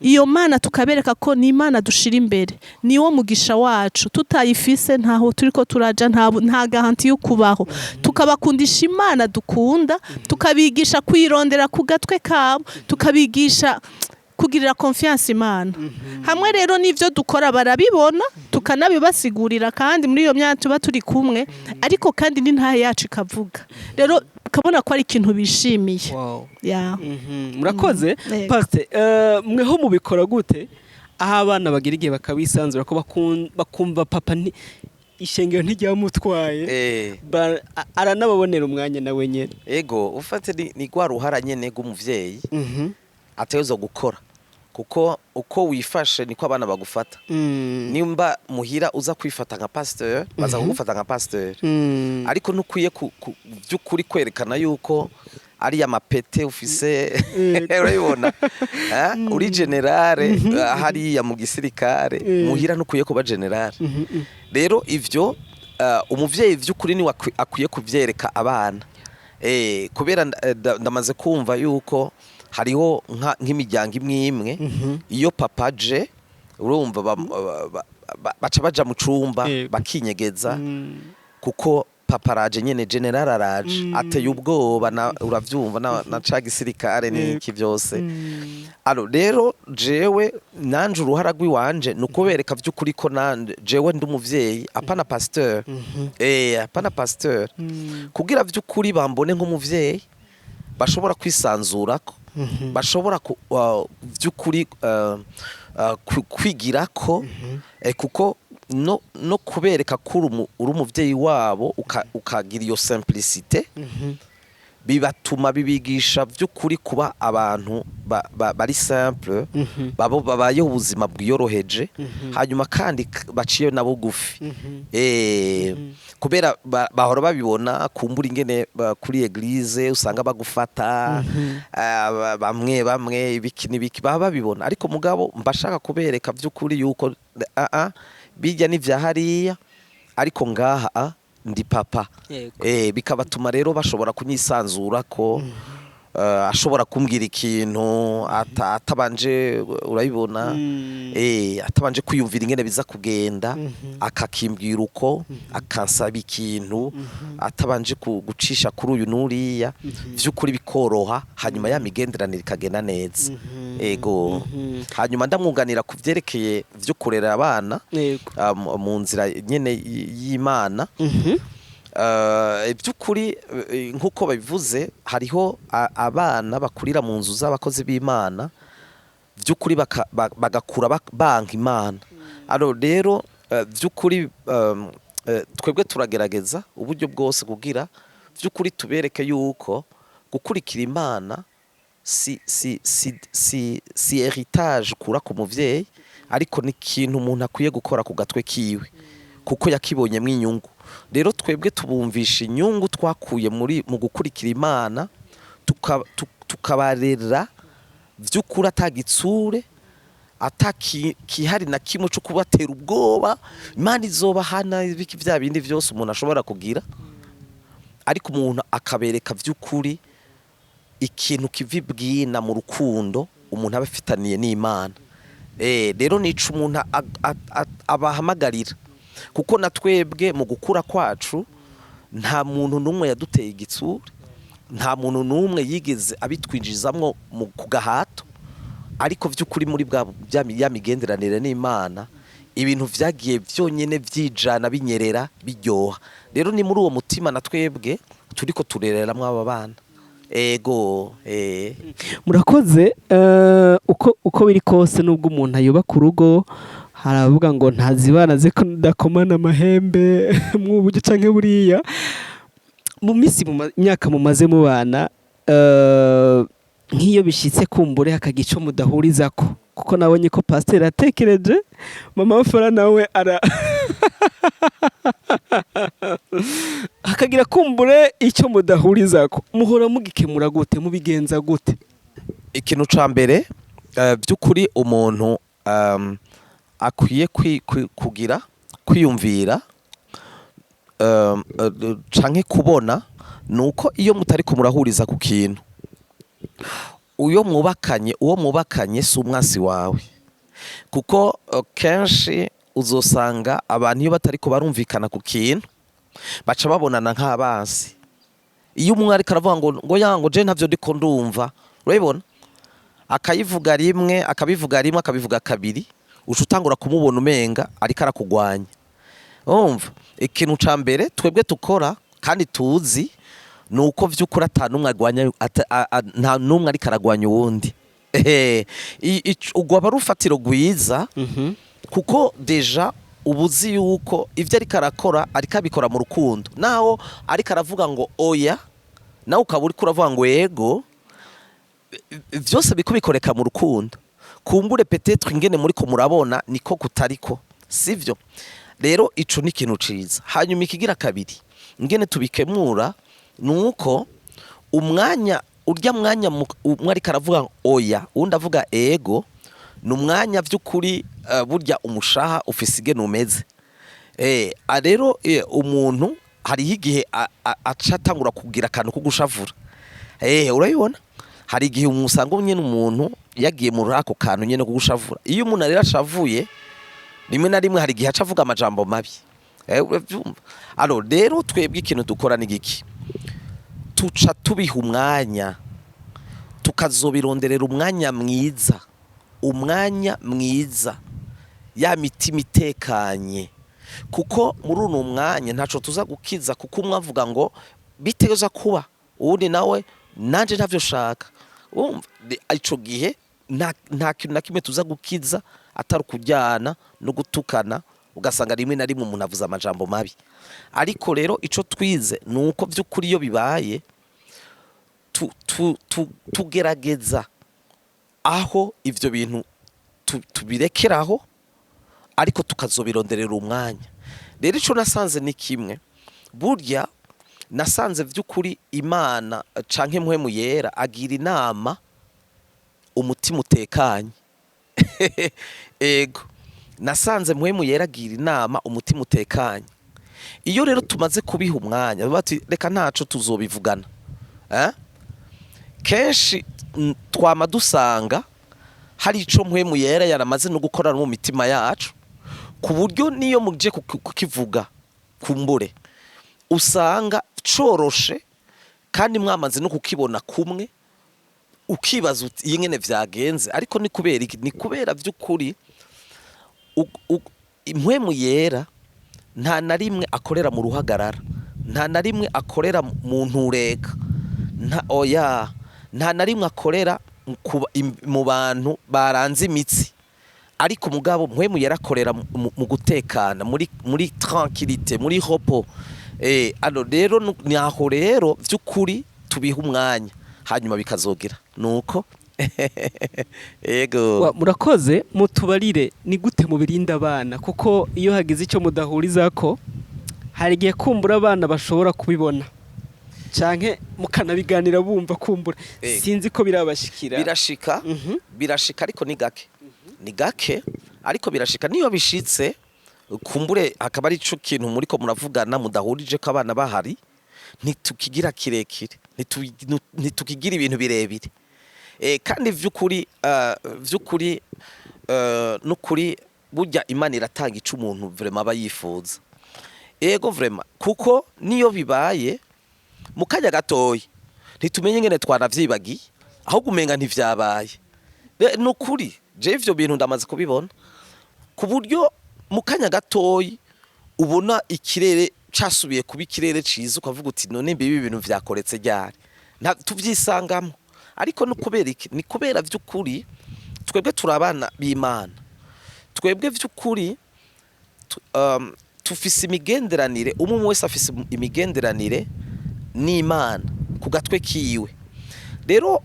iyo Mana tukabereka ko ni Imana dushira imbere niwo mugisha wacu tutayifise ntaho turiko turaja nta garanti yo kubaho tukabakundisha Imana dukunda tukabigisha kwirondera ku gatwe kabo tukabigisha kugirira confiance Imana hamwe rero nivyo dukora barabibona tukanabibasigurira kandi muri iyo myaka tuba turi kumwe ariko kandi ni ntahe yacu ikavuga rero kabona ko ari ikintu bishimiye murakoze pastor mweho mubikora gute aho abana bagira igihe bakabisanzura ko bakumva papa ishengero ntiryamutwaye aranababonera umwanya nawe nyene ego ufate ni gwa ruhara nyene g'umuvyeyi ateza gukora kuko uko wifashe niko abana bagufata nimba muhira uza kwifata nka pasteur baza kugufata nka pasteur ariko ntukwiye by'ukuri kwerekana yuko ari ya mapete ufise urabibona uri generale hari ya mu gisirikare muhira ntukwiye kuba generale rero ivyo umuvyeyi vy'ukuri ni akwiye kuvyereka abana kubera ndamaze kumva yuko hariho nk'imiryango imwe imwe iyo papa je urumva baca baja mu cumba bakinyegeza kuko papa araje nyene general araje ateye ubwoba uravyumva na ca gisirikare n'iki byose rero jewe nanje uruhara rw'iwanje nukubereka vy'ukuri ko nanje jewe ndi umuvyeyi apana pasteur apana pasteur kugira vy'ukuri bambone nk'umuvyeyi bashobora kwisanzurako bashobora vy'ukuri kwigirako kuko no kubereka ko uri umuvyeyi wabo ukagira iyo simplicité bibatuma bibigisha vy'ukuri kuba abantu bari simple babo babayeho ubuzima bwiyoroheje hanyuma kandi baciye na bugufi kubera bahora babibona kumbura ingene kuri eglise usanga bagufata bamwe ibiki n'ibiki baba babibona ariko mugabo mbashaka kubereka vy'ukuri yuko bijya n'ivya hariya ariko ngaha ndi papa bikabatuma rero bashobora kunyisanzura ko ashobora kumbwira ikintu atabanje urabibona atabanje kwiyumvira ingene biza kugenda akakimbwira uko akansaba ikintu atabanje gucisha kuri uyu nuriya vy'ukuri bikoroha hanyuma ya migenderanire ikagenda neza ego hanyuma ndamwunganira ku vyerekeye vyo kurera abana mu nzira nyene y'Imana by'ukuri nk'uko babivuze hariho abana bakurira mu nzu z'abakozi b'Imana by'ukuri bagakura banka Imana rero by'ukuri twebwe turagerageza uburyo bwose kugira by'ukuri tubereke yuko gukurikira Imana si heritage ukura ku muvyeyi ariko ni ikintu umuntu akwiye gukora ku gatwe kiwe kuko yakibonyemo inyungu rero twebwe tubumvisha inyungu twakuye mu gukurikira Imana tukabarera vy'ukuri atagitsure atakihari na kimwe cyo kubatera ubwoba Imana izobahana biki vya bindi vyose umuntu ashobora kugira ariko umuntu akabereka vy'ukuri ikintu kivibwina mu rukundo umuntu abafitaniye n'Imana rero nico umuntu abahamagarira kuko natwebwe mu gukura kwacu nta muntu n'umwe yaduteye igitsure nta muntu n'umwe yigeze abitwinjizamwo ku gahato ariko vy'ukuri muri ya migenderanire n'Imana ibintu vyagiye vyonyene vyijana binyerera biryoha rero ni muri uwo mutima natwebwe turiko turereramwo aba bana ego murakoze uko biri kose nubwo umuntu ayubaka urugo haravuga ngo ntazibana ze ko ndakomana amahembe mw'uburyo canke buriya mu minsi mu myaka mumaze mubana nk'iyo bishitse kumbure hakagira ico mudahurizako kuko nabonye ko pasteur atekereje mama w'Fara nawe hakagira kumbure icyo mudahurizako muhora mugikemura gute mubigenza gute ikintu ca mbere by'ukuri umuntu akwiye kugira kwiyumvira canke kubona nuko iyo mutari kumurahuriza ku kintu uwo mwubakanye si umwasi wawe kuko kenshi uzosanga abantu iyo batari barumvikana ku kintu baca babonana nk'abansi iyo umwe ariko aravuga ngo je ntavyo ndiko ndumva urabibona akabivuga rimwe akabivuga kabiri uca utangura kumubona umenga ariko arakugwanya umva ikintu ca mbere twebwe tukora kandi tuzi nuko vy'ukuri nta numwe ariko aragwanya uwundi ugwa barufatiro gwiza kuko deja ubuzi yuko ivyo ariko arakora ariko abikora mu rukundo naho ariko aravuga ngo oya nawe ukaba uriko uravuga ngo yego vyose biko bikoreka mu rukundo kumbure peut-être ingene muri ko murabona niko kutariko sivyo rero ico ni ikintu ciza hanyuma ikigira kabiri ingene tubikemura nuko urya mwanya umwe ariko aravuga oya undi avuga ego ni umwanya vy'ukuri burya umushaha ufise ingene umeze rero umuntu hariho igihe aca atangura kugira akantu ko gushavura urabibona hari igihe umusanga nyene umuntu yagiye muri ako kantu nyene kugushavura. Iyo umuntu rero ashavuye rimwe na rimwe hari igihe aca avuga amajambo mabi. Uravyumva? Alors rero twebwe ikintu dukora ni giki? Tuca tubiha umwanya, tukazobironderera umwanya mwiza, ya mitima itekanye, kuko muri uno mwanya ntaco tuza gukiza, kuko umwe avuga ngo bitegereza kuba, uwundi nawe nanje ntavyo shaka. Ico gihe nta kintu na kimwe tuza gukiza atari kujyana no gutukana, ugasanga rimwe na rimwe umuntu avuza amajambo mabi. Ariko rero ico twize nuko vy'ukuri iyo bibaye tugerageza aho ivyo bintu tubirekeraho, ariko tukazobironderera umwanya. Rero ico nasanze ni kimwe, burya nasanze vy'ukuri Imana canke mpwemu yera agira inama umutima utekanye. Ego, nasanze mpwemu yera agira inama umutima utekanye. Iyo rero tumaze kubiha umwanya bati reka ntaco tuzobivugana, kenshi twama dusanga hari ico mpwemu yera yaramaze no gukorana mu mitima yacu, ku buryo niyo muje kukivuga kumbure usanga coroshe kandi mwamaze no kukibona kumwe, ukibaza uti iyi ngene vyagenze. Ariko ni kubera iki? Ni kubera vy'ukuri impwemu yera nta na rimwe akorera mu ruhagarara, nta na rimwe akorera mu ntureka, nta na rimwe akorera mu bantu baranze imitsi. Ariko mugabo mpwemu yera akorera mu gutekana, muri tranquillité, muri repos. Alors rero naho rero vy'ukuri tubiha umwanya, hanyuma bikazogera nuko. Ego, murakoze. Mutubarire ni gute mubirinda abana, kuko iyo hagize icyo mudahurizako hari igihe kumbura abana bashobora kubibona canke mukanabiganira bumva kumbura. Sinzi ko birabashikira. Birashika ariko ni gake. Ni gake ariko birashika. Niyo bishitse kumbure hakaba ari ico kintu muriko muravugana mudahurije ko abana bahari, ntitukigira kirekire, ntitukigira ibintu birebire. Kandi vy'ukuri n'ukuri burya Imana iratanga ico umuntu vraiment aba yifuza. Ego vraiment, kuko niyo bibaye mu kanya gatoyi ntitumenye ngene twanavyibagiye, ahubwo umenga ntivyabaye. N'ukuri je ivyo bintu ndamaze kubibona, ku buryo mu kanya gatoyi ubona ikirere casubiye kuba ikirere ciza, ukavuga uti none mbibi ibintu vyakoretse ryari, tuvyisangamo. Ariko no kubera iki? Ni kubera vy'ukuri twebwe turabana b'Imana, twebwe vy'ukuri tufise imigenderanire, umwe wese afise imigenderanire n'Imana ku gatwe kiwe. Rero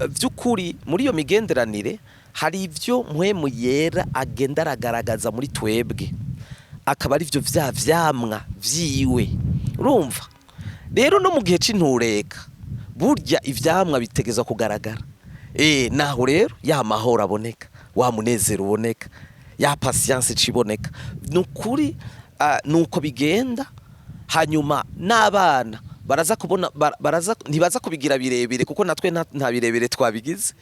vy'ukuri muri iyo migenderanire hari ivyo mpwemu yera agenda aragaragaza muri twebwe, akaba ari vyo vyamwa vyiwe. Urumva? Rero no mu gihe c'intureka burya ivyamwa bitegeza kugaragara. Naho rero ya mahoro aboneka, wa munezero uboneka, ya patience ciboneka. Nukuri nuko bigenda. Hanyuma n'abana baraza kubona, ntibaza kubigira birebire, kuko natwe nta birebire twabigize,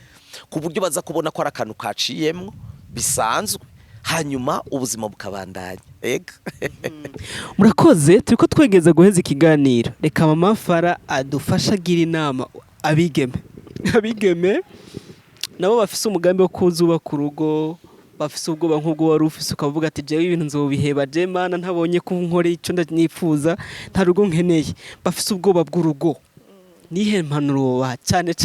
ku buryo baza kubona ko ari akantu kaciyemwo bisanzwe, hanyuma ubuzima bukabandanya. Ega. Murakoze. Turiko twegeza guheza ikiganiro, reka Mama Fara adufasha agira inama abigeme nabo bafise umugambi wo kuzubaka urugo, bafise ubwoba nk'ubwo wari ufise, ukavuga ati jewe ibintu nzobiheba, je Mana ntabonye ko nkore ico ndanifuza, nta rugo nkeneye. Bafise ubwoba bw'urugo, nihe mpanuro wa cyane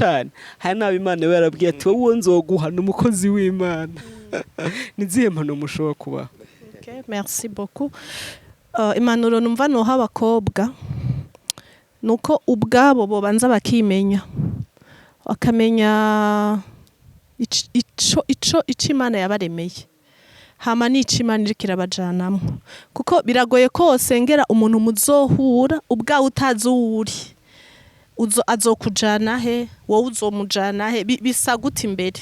hari nabi Imana we yarabwiye ati wowe nzoguha n'umukozi w'Imana. Nizihe mpanuro mushobora kuba? Okay, merci beaucoup. Impanuro numva noha abakobwa nuko ubwabo bobanza bakimenya, bakamenya ico Imana yabaremeye, hama n'ico Imana iriko irabajanamwo, kuko biragoye ko wosengera umuntu muzohura ubwawe utazi uwuri, azokujana he, wowe uzomujana he, bisa gute imbere.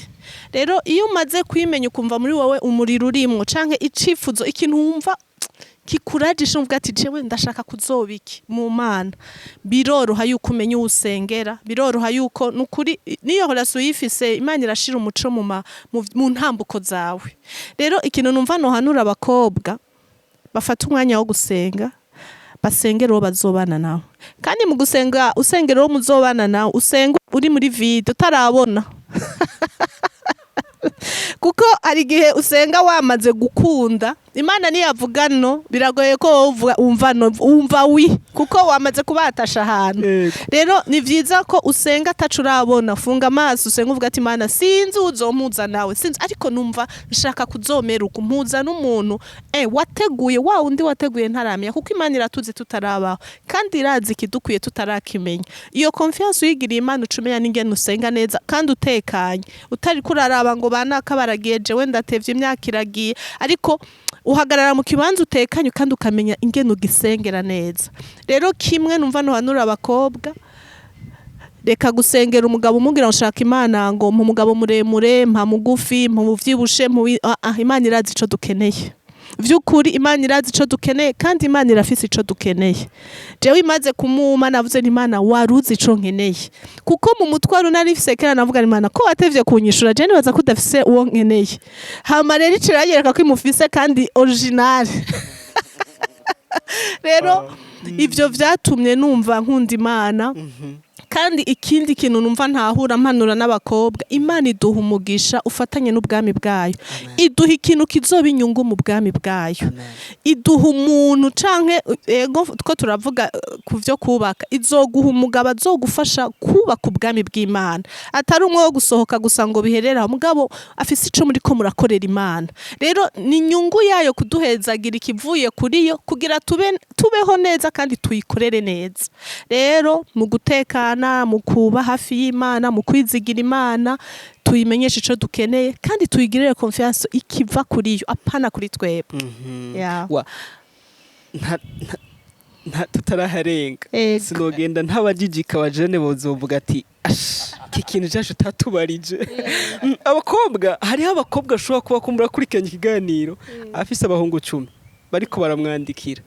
Rero iyo umaze kwimenya ukumva muri wowe umuriro urimwo, canke icifuzo, ikintu wumva kikuragisha uvuga ati jewe ndashaka kuzoba iki mu Mana, biroroha yuko umenya usengera, biroroha yuko nukuri niyo relation yifise Imana irashira umuco mu ntambuko zawe. Rero ikintu numva no hanura abakobwa bafata umwanya wo gusenga, basengera uwo bazobana nawe, kandi mu gusenga usengera uwo muzobana nawe usenga uri muri vide utarabona kuko ari gihe usenga wamaze gukunda Imana niyavuga no biragoye ko umva wi kuko wamaze kubatasha ahantu. Rero ni vyiza ko usenga atacurabona, funga amaso usenga uvuga ati Imana sinzi uzompuza nawe, sinzi ariko numva nshaka kuzomera ukumpuza n'umuntu wateguye wa undi wateguye ntaramenya, kuko Imana iratuzi tutarabaho kandi irazi kidukwiye tutarakimenya. Iyo confiance uyigiriye Imana ucumenya n'ingene usenga neza kandi utekanye, utari kuraraba ngo banaka baragiye jewe ndatevye imyaka iragiye, ariko uhagarara mu kibanza utekanye kandi ukamenya ingene ugisengera neza. Rero kimwe numva no hanura abakobwa, reka gusengera umugabo umugira ngo ushaka Imana ngo mu mugabo muremure, mpa mugufi, mu vyibushe, Imana irazi ico dukeneye. Vyukuri Imana irazi ico dukeneye kandi Imana irafise ico dukeneye. Jewe imaze kumuma navuze Imana waruzi ico nkeneye, kuko mu mutwaro nari mfise kera navuga Imana ko watevye kunyishura je nibaza ko udafise uwo nkeneye. Hama rero iciragera ko imufise kandi original. Rero ivyo vyatumye numva nkunda Imana. Kandi ikindi kintu numva ntahura mpanura n'abakobwa, Imana iduha umugisha ufatanye n'ubwami bwayo. Iduha ikintu kizoba inyungu mu bwami bwayo. Iduha umuntu canke ego two turavuga kuvyo kubaka, izoguha umugabo azogufasha kubaka ubwami bw'Imana, atari umwe wo gusohoka gusa ngo biherera umugabo afise ico muri ko murakorera Imana. Rero ni inyungu yayo kuduhezagira ikivuye kuri yo kugira tubeho neza kandi tuyikorere neza. Rero mu gutekana, mu kuba hafi y'Imana, mu kwizigira Imana, tuyimenyesha ico dukeneye kandi tuyigirire confiance ikiva kuri yo apana kuri twebwe. Tutaraharenga sinogenda ntabajijika bajene bozovuga ati iki kintu cyacu tatubarije. Abakobwa hariho abakobwa ashobora kuba kumbura kuri Kenya ikiganiro afise abahungu 10 bariko baramwandikira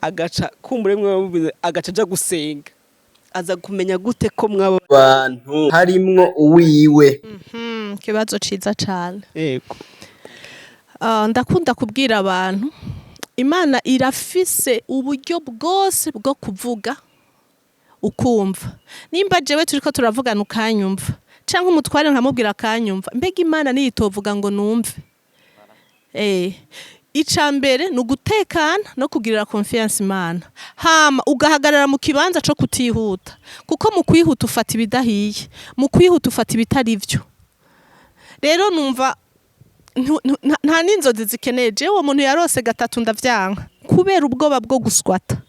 agaca kumbure mwe agaca aja gusenga, aza kumenya gute ko mwaba bantu harimwo uwiwe? Kibazo ciza cyane. Yego. Ndakunda kubwira abantu Imana irafise uburyo bwose bwo kuvuga ukumva. Nimba jewe turiko turavugana ukanyumva, canke umutware nkamubwira akanyumva, mbega Imana niyitovuga ngo numve? Icambere nugutekana no kugirira confiance Imana. Hama ugahagarara mu kibanza cyo kutihuta, kuko mu kwihuta ufata ibidahiye, mu kwihuta ufata ibitarivyo. Rero numva nta n'inzozi zikeneye. Jewe umuntu yarose gatatu ndavyanka kubera ubwoba bwo guswata.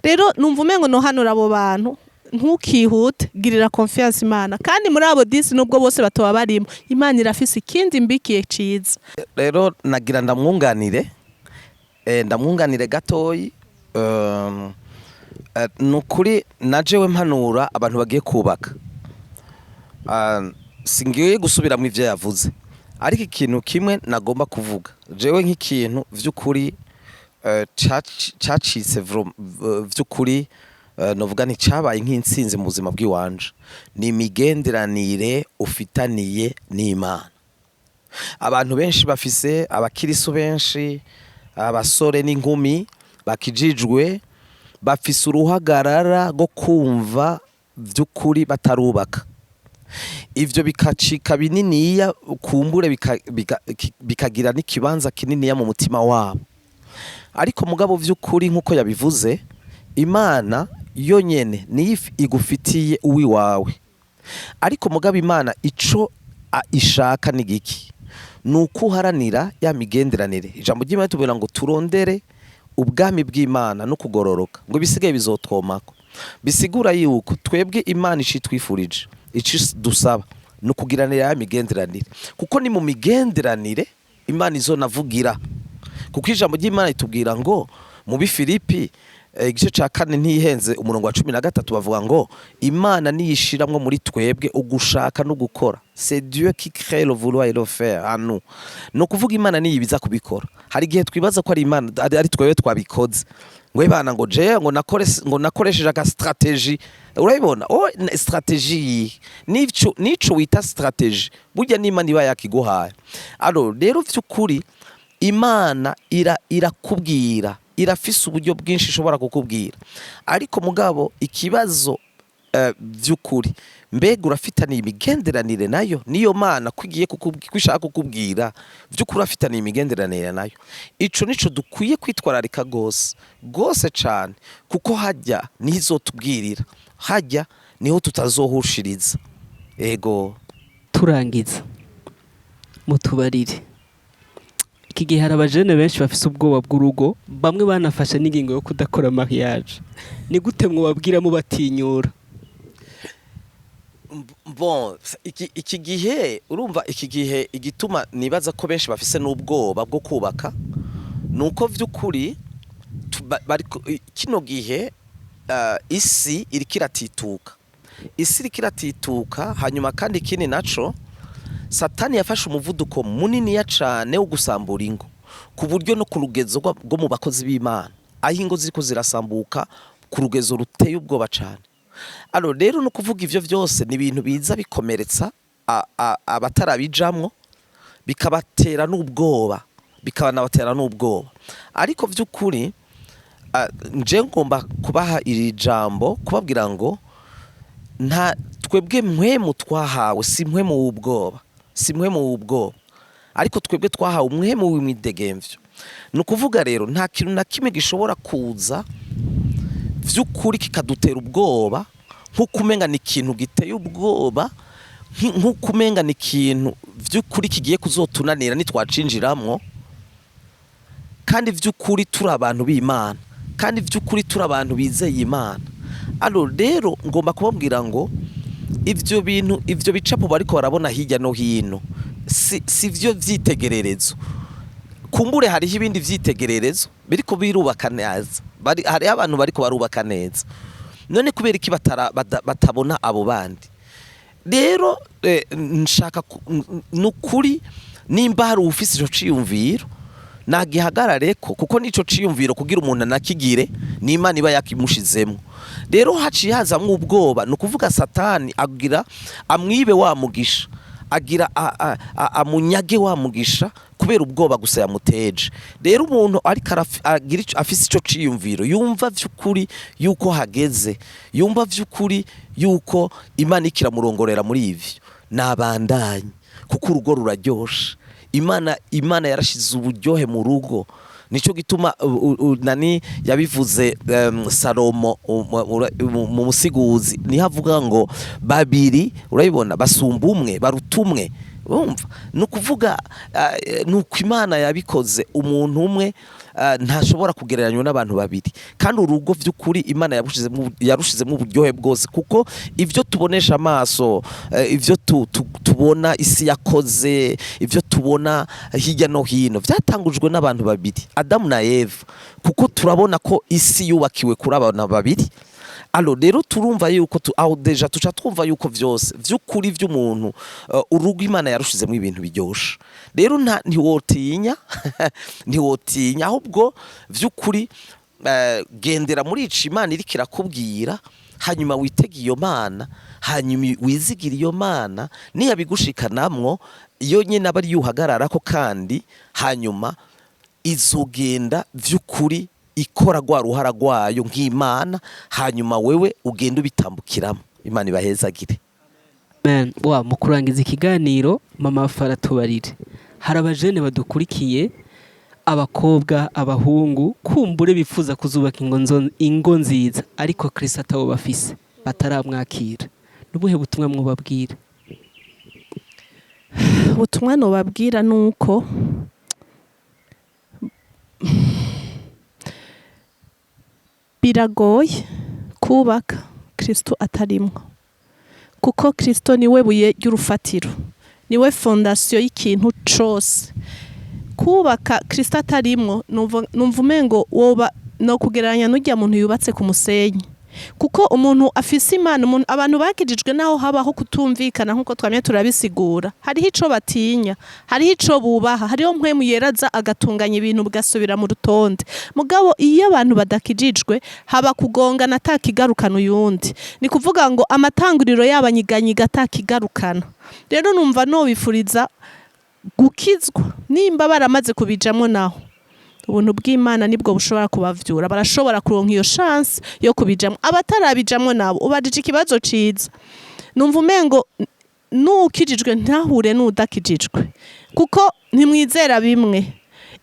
Rero numva umengo no hanura abo bantu ntukihute, girira confiance Imana, kandi muri abo 10 nubwo bose batoba barimo Imana irafise ikindi mbikiye ciza. Rero nagira ndamwunganire gatoyi. Nukuri najewe mpanura abantu bagiye kubaka, singiye gusubira mu ivyo yavuze, ariko ikintu kimwe nagomba kuvuga jewe nk'ikintu vy'ukuri cacitse vy'ukuri novuga ni cabaye nk'intsinzi mu buzima bw'iwanje, ni imigenderanire ufitaniye n'Imana. Abantu benshi bafise, abakirisu benshi, abasore n'inkumi bakijijwe, bafise uruhagarara rwo kumva vy'ukuri batarubaka. Ivyo bikacika bininiya, kumbure bikagira n'ikibanza kininiya mu mutima wabo. Ariko mugabo vy'ukuri nkuko yabivuze, Imana yo nyene ni igufitiye uwi wawe. Ariko mugabo Imana ico ishaka ni giki? Nuko uharanira ya migenderanire. Ijambo ry'Imana tubwira ngo turondere ubwami bw'Imana no kugororoka, ngo bisigaye bizotwomako. Bisigura yuko twebwe Imana icitwifurije, ici dusaba no kugiranira ya migenderanire, kuko ni mu migenderanire Imana izonavugira. Kuko ijambo ry'Imana itubwira ngo mu Bifilipi igice ca kane ntihenze umurongo wa 13 bavuga ngo Imana niyishiramwo muri twebwe ugushaka no gukora. C'est Dieu qui crée le vouloir et le faire en nous. No kuvuga Imana niyibiza kubikora. Hari gihe twibaza ko ari Imana ari twebwe twabikoze. Ngo bana ngo je ngo nakoresheje aka strategy. Urabibona? Strategy nico wita strategy. Burya n'Imana iba yakiguhaye. Alors rero vy'ukuri Imana irakubwira irafise uburyo bwinshi ishobora kukubwira, ariko mugabo ikibazo vy'ukuri mbega urafitaniye imigenderanire nayo niyo Mana kwigiye kwishaka kukubwira vy'ukuri urafitaniye imigenderanire nayo. Ico nico dukwiye kwitwararika gose cane, kuko hajya nizotubwirira, hajya niho tutazohushiriza. Ego turangiza mutubarire iki gihe hari abajene benshi bafise ubwoba bw'urugo, bamwe banafashe n'ingingo yo kudakora mariage. Ni gute mwababwira mu batinyura? Bon, iki gihe urumva, iki gihe igituma nibaza ko benshi bafise n'ubwoba bwo kubaka nuko vy'ukuri kino gihe isi irikiratituka, hanyuma kandi kini naco Satani yafashe umuvuduko munini ya cane wo gusambura ingo, ku buryo no ku rugezo rwo mu bakozi b'Imana aho ingo ziriko zirasambuka ku rugezo ruteye ubwoba cane. Alors rero no kuvuga ivyo vyose ni ibintu biza bikomeretsa abatarabijamwo, bikabatera n'ubwoba, ariko vy'ukuri nje ngomba kubaha iri jambo kubabwira ngo nta twebwe mpwemu twahawe, si mpwemu w'ubwoba, ariko twebwe twahawe umwemu w'imidegemvyo. Ni ukuvuga rero nta kintu na kimwe gishobora kuza vy'ukuri kikadutera ubwoba nk'uko umenga ni ikintu giteye ubwoba, nk'uko umenga ni ikintu vy'ukuri kigiye kuzotunanira nitwacinjiramwo, kandi vy'ukuri turi abantu b'Imana, kandi vy'ukuri turi abantu bizeye Imana. Alors rero ngomba kubabwira ngo ivyo bintu, ivyo bicapo bariko barabona hirya no hino si vyo vyitegererezo. Kumbure hariho ibindi vyitegererezo biriko birubaka neza, hari abantu bariko barubaka neza, none kubera iki batabona abo bandi? Rero nshaka nukuri nimba hari ufise ico ciyumviro nagihagarareko, kuko nico ciyumviro kugira umuntu anakigire ni Imana iba yakimushizemo. Rero haciye hazamwe ubwoba, nukuvuga Satani agira amwibe wa mugisha, agira amunyage wa mugisha kubera ubwoba gusa yamuteje. Rero umuntu ariko agira afise ico ciyumviro, yumva vy'ukuri yuko hageze, yumva vy'ukuri yuko Imana ikiramurongorera muri ivyo, nabandanye kuko urugo ruraryoshe. Imana yarashize uburyohe mu rugo, nico gituma nani yabivuze Salomo mu musiguzi, niho avuga ngo babiri, urabibona, basumba umwe barutumwe. Urumva nukuvuga nuko Imana yabikoze, umuntu umwe ntashobora kugereranywa n'abantu babiri, kandi urugo vy'ukuri Imana yarushizemo uburyohe bwose, kuko ivyo tubonesha amaso, ivyo tubona isi yakoze, ivyo tubona hirya no hino vyatangujwe n'abantu babiri, Adamu na Eva, kuko turabona ko isi yubakiwe kuri abantu babiri. Alors rero turumva yuko aho deja tuca twumva yuko vyose vy'ukuri vy'umuntu urugo Imana yarushizemo ibintu biryoshe. Rero ntiwotinya ntiwotinya, ahubwo vy'ukuri gendera muri ico Imana iriko irakubwira, hanyuma witege iyo Mana, hanyuma wizigira iyo Mana, niyabigushikanamwo iyo nyene aba ari yuhagararako, kandi hanyuma izogenda vy'ukuri ikora gwa ruhara rwayo nk'Imana, hanyuma wewe ugenda ubitambukiramo. Imana ibahezagire. Amen. Mu kurangiza ikiganiro, Mama Fara tubarire, hari abajene badukurikiye, abakobwa, abahungu, kumbure bifuza kuzubaka ingo nziza, ariko Kristo atabo bafise, bataramwakira. Nubuhe butumwa mwobabwira? Ubutumwa nobabwira nuko biragoye kubaka Kristo atarimwo, kuko Kristo niwe buye ry'urufatiro, niwe fondasiyo y'ikintu cose. Kubaka Kristo atarimwo numva umengo woba no kugereranya n'urya muntu yubatse ku musenyi, kuko umuntu afise Imana, abantu bakijijwe naho habaho kutumvikana nkuko twamye turabisigura, hariho ico batinya, hariho ico bubaha, hariho mpwemu yeraza agatunganya ibintu bigasubira mu rutonde. Mugabo iyo abantu badakijijwe haba kugongana atakigarukana uyundi, ni kuvuga ngo amatanguriro y'abanyiganyiga atakigarukana. Rero numva no bifuriza gukizwa nimba baramaze kubijamwo, naho ubuntu bw'Imana nibwo bushobora kubavyura, barashobora kuronka iyo chance yo kubijamwo. Abatarabijamwo nabo ubajije ikibazo ciza, numva umengo nukijijwe ntahure n'udakijijwe, kuko ntimwizera bimwe.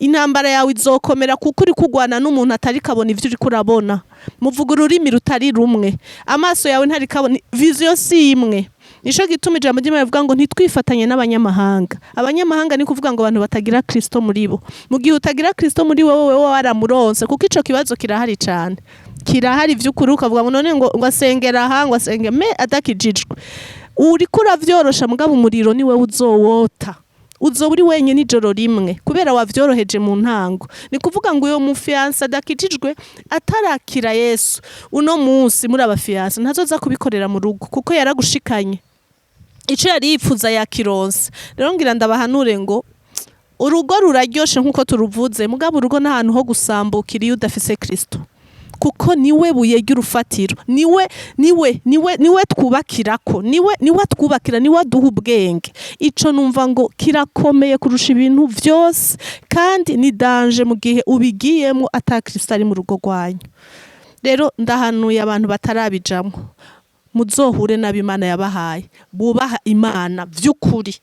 Intambara yawe izokomera kuko uri kugwana n'umuntu atari kabona ivyo uri kurabona, muvuga ururimi rutari rumwe, amaso yawe ntari kabona, vision si imwe. Nisho gituma ijambo ry'Imana rivuga ngo ntitwifatanye n'abanyamahanga. Abanyamahanga ni kuvuga ngo abantu batagira Kristo muri bo. Mu gihe utagira Kristo muri wowe waramuronse, kuko ico kibazo kirahari cyane, kirahari vy'ukuri. Ukavuga ngo none ngo asengera aha, ngo asenge me adakijijwe, uri kuravyorosha, mugabo umuriro ni wewe uzowota, uzoba uri wenyine ijoro rimwe, kubera wavyoroheje mu ntango. Ni kuvuga ngo uyo mufiansa adakijijwe atarakira Yesu, uno munsi muri abafiansa ntazoza kubikorera mu rugo, kuko yaragushikanye ico yari yipfuza yakironse. Rero ngira ndabahanure ngo urugo ruraryoshe nkuko turuvuze, mugabo urugo n'ahantu ho gusambukira iyo udafise Kristo, kuko niwe buye ry'urufatiro, niwe twubakirako, niwe twubakira, niwe aduha ubwenge. Ico numva ngo kirakomeye kurusha ibintu vyose, kandi ni danger mu gihe ubigiyemo ata Kristo ari mu rugo rwanyu. Rero ndahanuye abantu batarabijamwo, muzohure n'ab'Imana yabahaye, bubaha Imana vy'ukuri,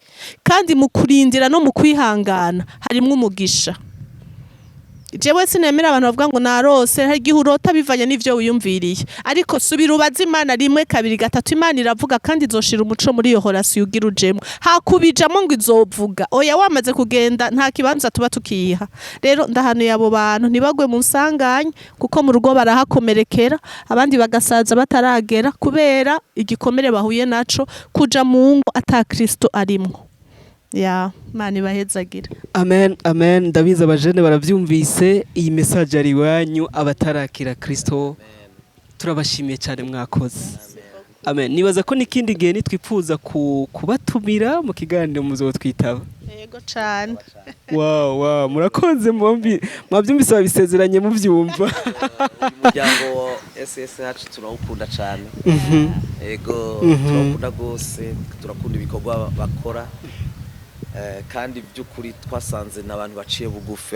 kandi mu kurindira no mu kwihangana harimwo umugisha. Jewe sinemera abantu bavuga ngo narose, hari igihe urota bivanye n'ivyo wiyumviriye, ariko subira ubaze Imana rimwe kabiri gatatu. Imana iravuga kandi izoshira umuco muri iyo horasi ugira ujemo, hakubijamo ngo izovuga. Oya, wamaze kugenda nta kibanza tuba tukiha. Rero ndahanuye abo bantu ntibagwe mu nsanganya, kuko mu rugo barahakomerekera, abandi bagasaza bataragera kubera igikomere bahuye naco, kuja mu ngo ata Kristo arimwo. Ya Mana ibahezagira. Amen, amen. Ndabiza abajene baravyumvise iyi message ari wanyu, abatarakira Kristo. Turabashimiye cyane, mwakoze. Amen. Nibaza ko nikindi gihe nitwifuza kubatumira mu kiganiro muzotwitaba. Yego cyane. Wow, murakoze mwabyumvise babisezeranye muvyumva. Umuryango SSH turawukunda cyane. Yego, turawukunda gose, turakunda ibikorwa bakora. Kandi by'ukuri twasanze n'abantu baciye bugufi,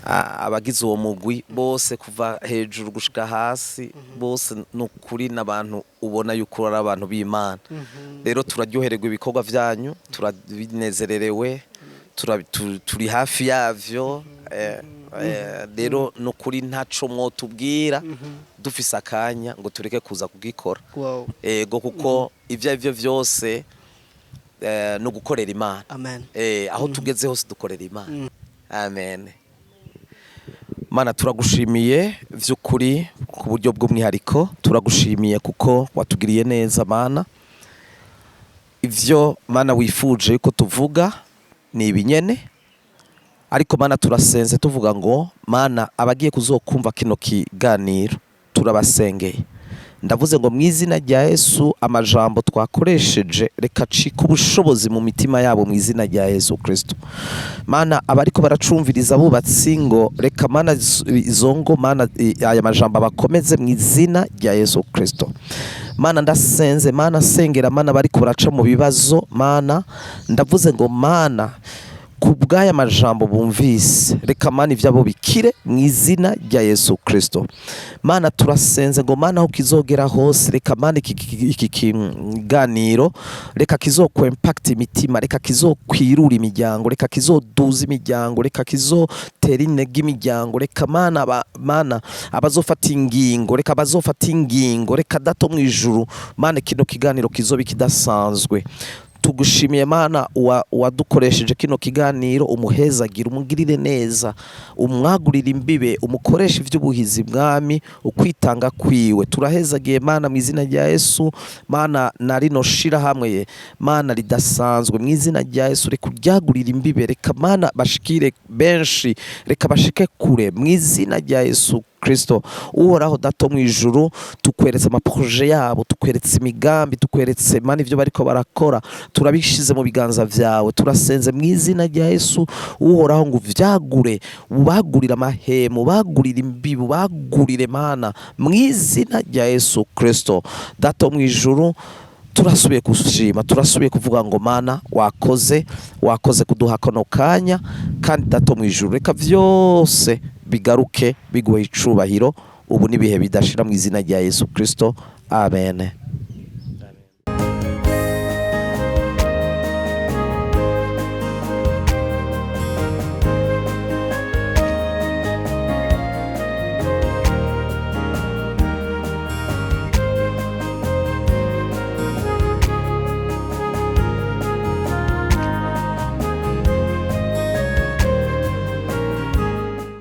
abagize uwo mugwi bose kuva hejuru gushika hasi, bose n'ukuri n'abantu ubona yuko ari abantu b'Imana. Rero turaryohererwa ibikorwa vyanyu, turabinezererewe, turi hafi yavyo. Rero n'ukuri ntaco mwotubwira dufise akanya ngo tureke kuza kugikora. Ego, kuko ivyo vyose no gukorera Imana. Amen. Aho tugeze hose dukorera Imana. Amen. Mana, turagushimiye vy'ukuri ku buryo bw'umwihariko, turagushimiye kuko watugiriye neza Mana. Ivyo Mana wifuje yuko tuvuga ni ibinyene, ariko Mana turasenze tuvuga ngo Mana, abagiye kuzokumva kino kiganiro turabasengeye. Ndavuze ngo mu izina rya Yesu, amajambo twakoresheje reka cika ubushobozi mu mitima yabo mu izina rya Yesu Kristo. Mana, abariko baracumviriza bubatsi ngo reka Mana izongo Mana aya majambo bakomeze mu izina rya Yesu Kristo. Mana, ndasenze Mana, sengera Mana bariko baraca mu bibazo Mana, ndavuze ngo Mana kubwaya majambo bumvise reka Mana ivyabo bikire mu izina rya Yesu Kristo. Mana, turasenze ngo Mana aho kizogera hose reka Mana iki kiganiro reka kizokwa impact imitima, reka kizokwirura imiryango, reka kizoduza imiryango, reka kizotera intege imiryango, reka Mana abazofata ingingo, reka bazofata ingingo, reka dato mu ijuru Mana kino kiganiro kizoba kidasanzwe. tugushimiye Mana wadukoresheje kino kiganiro, umuhezagira, umugirire neza, umwagurire imbibe, umukoresha ivy'ubuhizi mwami, ukwitanga kwiwe. Turahezagiye Mana mu izina rya Yesu. Mana na rino shira hamwe Mana ridasanzwe mu izina rya Yesu, reka uryagurire imbibe, reka Mana bashikire benshi, reka bashike kure mu izina rya Yesu Kristo. Uhoraho dato mu ijuru, tukweretse amaproje yabo, tukweretse imigambi, tukweretse Mana ivyo bariko barakora, turabishize mu biganza vyawe. Turasenze mu izina rya Yesu, uhoraho ngo uvyagure, ubagurire amahemu, ubagurire imbibi, ubagurire Mana mu izina rya Yesu Kristo. Dato mu ijuru, turasubiye kushima, turasubiye kuvuga ngo Mana wakoze kuduha kano kanya, kandi dato mu ijuru reka vyose bigaruke biguhe icubahiro ubu n'ibihe bidashira mu izina rya Yesu Kristo. Amen.